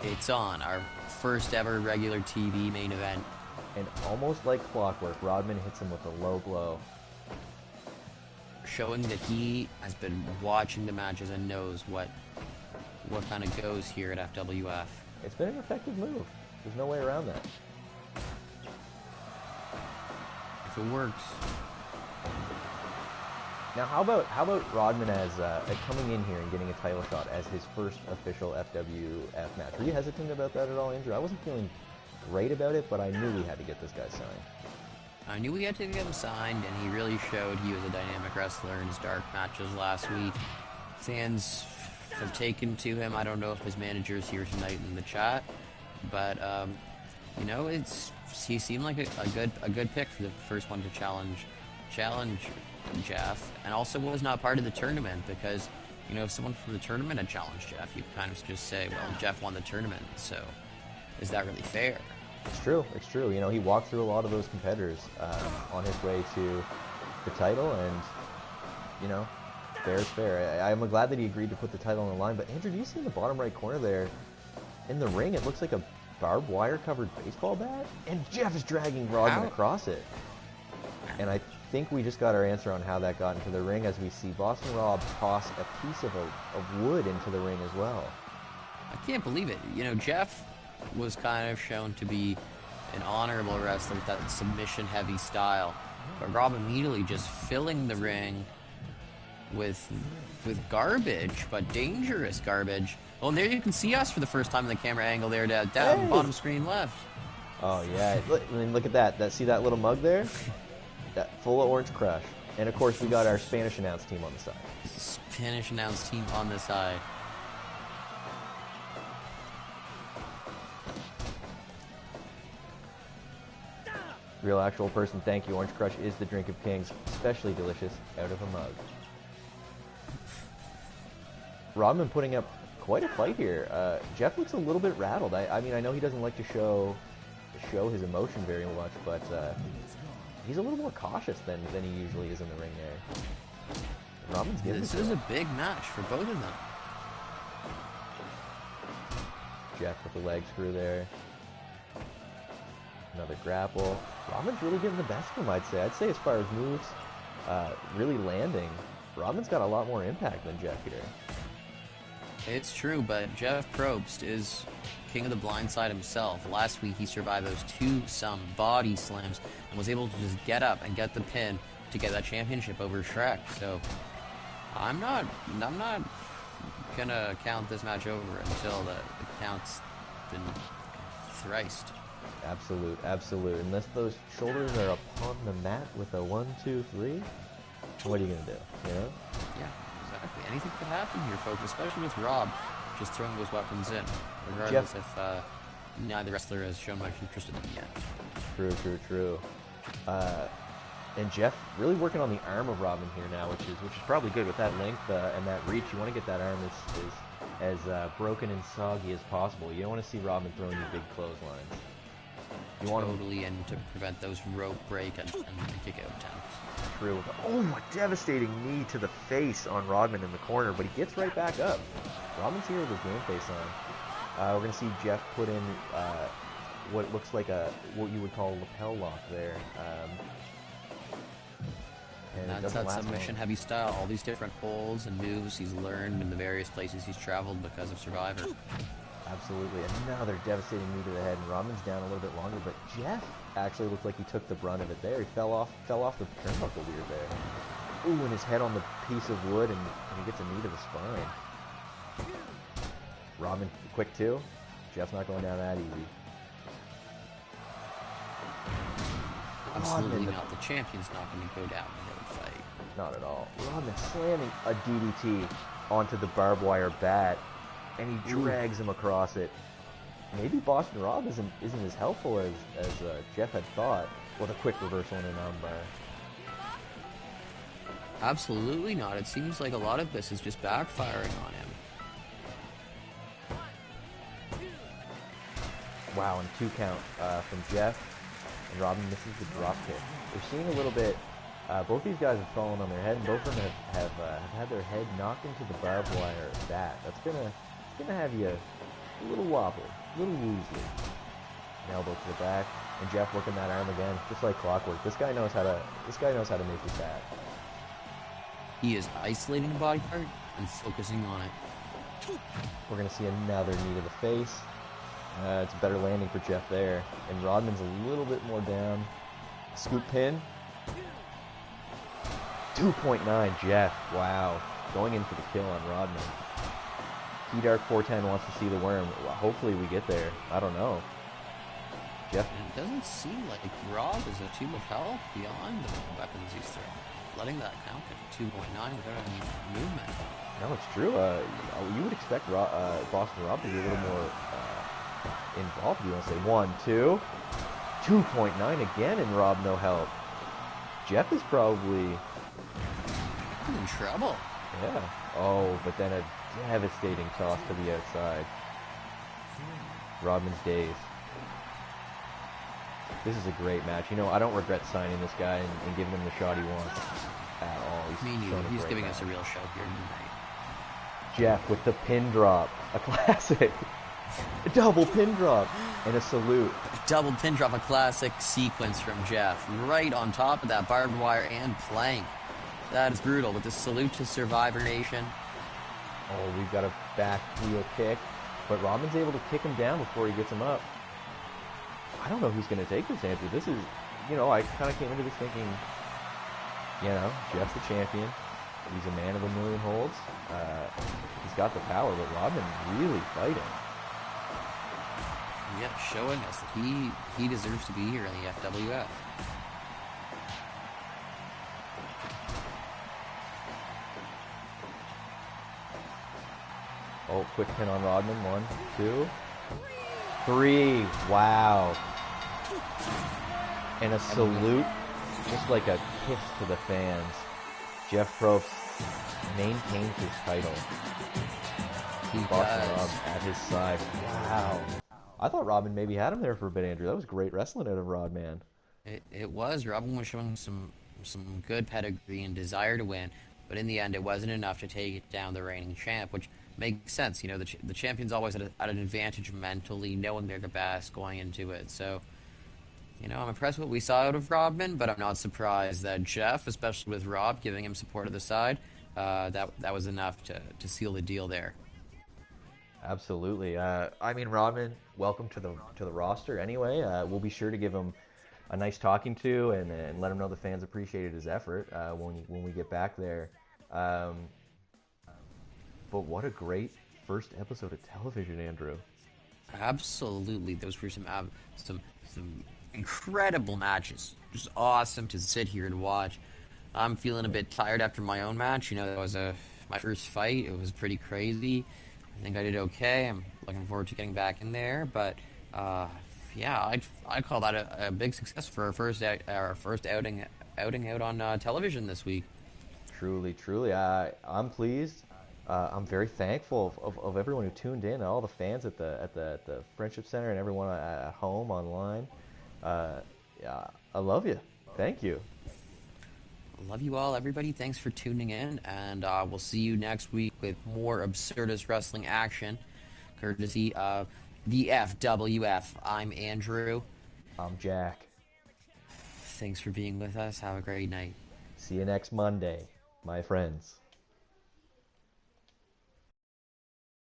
It's on, our first ever regular TV main event.
And almost like clockwork, Rodman hits him with a low blow.
Showing that he has been watching the matches and knows what kind of goes here at FWF.
It's been an effective move. There's no way around that.
If it works.
Now, how about Rodman as coming in here and getting a title shot as his first official FWF match? Were you hesitant about that at all, Andrew? I wasn't feeling great about it, but I knew we had to get this guy signed.
I knew we had to get him signed, and he really showed he was a dynamic wrestler in his dark matches last week. Fans have taken to him. I don't know if his manager is here tonight in the chat, but you know, he seemed like a good pick for the first one to challenge Jeff, and also was not part of the tournament, because you know, if someone from the tournament had challenged Jeff, you'd kind of just say, well, Jeff won the tournament, so is that really fair?
It's true. You know, he walked through a lot of those competitors on his way to the title, and you know, fair is fair. I'm glad that he agreed to put the title on the line. But Andrew, do you see in the bottom right corner there, in the ring, it looks like a barbed wire covered baseball bat? And Jeff is dragging Rodman across it. And I think we just got our answer on how that got into the ring, as we see Boston Rob toss a piece of wood into the ring as well.
I can't believe it. You know, Jeff was kind of shown to be an honorable wrestler with that submission-heavy style. But Rob immediately just filling the ring with garbage, but dangerous garbage. Oh, and there you can see us for the first time in the camera angle there, down bottom screen left.
Oh, yeah. Look at that. See that little mug there? That full of Orange Crush. And, of course, we got our Spanish announce team on the side.
Spanish announce team on the side.
Real actual person, thank you. Orange Crush is the drink of kings, especially delicious out of a mug. Rodman putting up quite a fight here. Jeff looks a little bit rattled. I mean, I know he doesn't like to show his emotion very much, but he's a little more cautious than he usually is in the ring there. Rodman's giving
This is a big match for both of them.
Jeff with the leg screw there. Another grapple. Rodman's really getting the best of him, I'd say. I'd say as far as moves, really landing, Rodman's got a lot more impact than Jeff here.
It's true, but Jeff Probst is king of the blind side himself. Last week he survived those 2-some body slams and was able to just get up and get the pin to get that championship over Shrek. So I'm not gonna count this match over until the count's been thriced.
Absolute. Unless those shoulders are upon the mat with a 1, 2, 3, what are you gonna do? You know?
Yeah, exactly. Anything could happen here, folks, especially with Rob just throwing those weapons in, regardless if neither wrestler has shown much interest in them yet.
True. And Jeff really working on the arm of Rodman here now, which is probably good with that length and that reach. You want to get that arm as broken and soggy as possible. You don't want to see Rodman throwing you big clotheslines. You want
totally, and to prevent those rope break and kick out attempts.
True. Oh, a devastating knee to the face on Rodman in the corner, but he gets right back up. Rodman's here with his game face on. We're going to see Jeff put in what looks like what you would call a lapel lock there.
And that's that submission-heavy style. All these different holds and moves he's learned in the various places he's traveled because of Survivor.
Absolutely. Another devastating knee to the head, and Rodman's down a little bit longer, but Jeff actually looked like he took the brunt of it there. He fell off the turnbuckle weird there. Ooh, and his head on the piece of wood, and he gets a knee to the spine. Rodman, quick two. Jeff's not going down that easy.
Absolutely not. The champion's not going to go down in no fight.
Not at all. Rodman slamming a DDT onto the barbed wire bat, and he drags him across it. Maybe Boston Rob isn't as helpful as Jeff had thought with a quick reversal and an armbar.
Absolutely not. It seems like a lot of this is just backfiring on him.
Wow, and 2 count from Jeff, and Rodman misses the drop kick. We're seeing a little bit. Both these guys have fallen on their head, and both of them have had their head knocked into the barbed wire bat. That's gonna have you a little wobbly, a little woozy. An elbow to the back, and Jeff working that arm again, just like clockwork. This guy knows how to make you fat.
He is isolating the body part and focusing on it.
We're gonna see another knee to the face. It's a better landing for Jeff there, and Rodman's a little bit more down. Scoop pin. 2.9 Jeff. Wow, going in for the kill on Rodman. Dark 410 wants to see the worm. Well, hopefully we get there. I don't know. Jeff.
It doesn't seem like Rob is a tube of help beyond the weapons he's throwing. Letting that count at 2.9 without any movement.
No, it's true. You would expect Boston Rob to be a little more involved. You want to say 1, 2, 2.9 again, and Rob no help. Jeff is probably
in trouble.
Yeah. Oh, but then a devastating toss to the outside. Rodman's days. This is a great match. You know, I don't regret signing this guy and giving him the shot he wants at all.
He's giving us a real show here tonight.
Jeff with the pin drop, a classic. A double pin drop and a salute.
Double pin drop, a classic sequence from Jeff. Right on top of that barbed wire and plank. That is brutal with the salute to Survivor Nation.
Oh, we've got a back wheel kick, but Rodman's able to kick him down before he gets him up. I don't know who's going to take this, Andrew. This is, I kind of came into this thinking, Jeff's the champion. He's a man of a million holds. He's got the power, but Rodman really fighting.
Yep, showing us that he deserves to be here in the FWF.
Oh, quick pin on Rodman. 1, 2, 3. Wow. And a salute, just like a kiss to the fans. Jeff Probst maintains his title. Boston Rob at his side. Wow. I thought Rodman maybe had him there for a bit, Andrew. That was great wrestling out of Rodman.
It was. Rodman was showing some good pedigree and desire to win, but in the end, it wasn't enough to take down the reigning champ, which makes sense. The champion's always at an advantage mentally, knowing they're the best going into it. So, I'm impressed with what we saw out of Rodman, but I'm not surprised that Jeff, especially with Rob giving him support of the side, that was enough to seal the deal there.
Absolutely. Rodman, welcome to the roster. Anyway, we'll be sure to give him a nice talking to and let him know the fans appreciated his effort when we get back there. But what a great first episode of television, Andrew.
Absolutely, those were some incredible matches. Just awesome to sit here and watch. I'm feeling a bit tired after my own match. That was my first fight. It was pretty crazy. I think I did okay. I'm looking forward to getting back in there. But I call that a big success for our first outing out on television this week.
Truly. I'm pleased. I'm very thankful of everyone who tuned in, all the fans at the Friendship Center and everyone at home online. I love you. Thank you.
Love you all, everybody. Thanks for tuning in, and we'll see you next week with more absurdist wrestling action, courtesy of the FWF. I'm Andrew.
I'm Jack.
Thanks for being with us. Have a great night.
See you next Monday, my friends.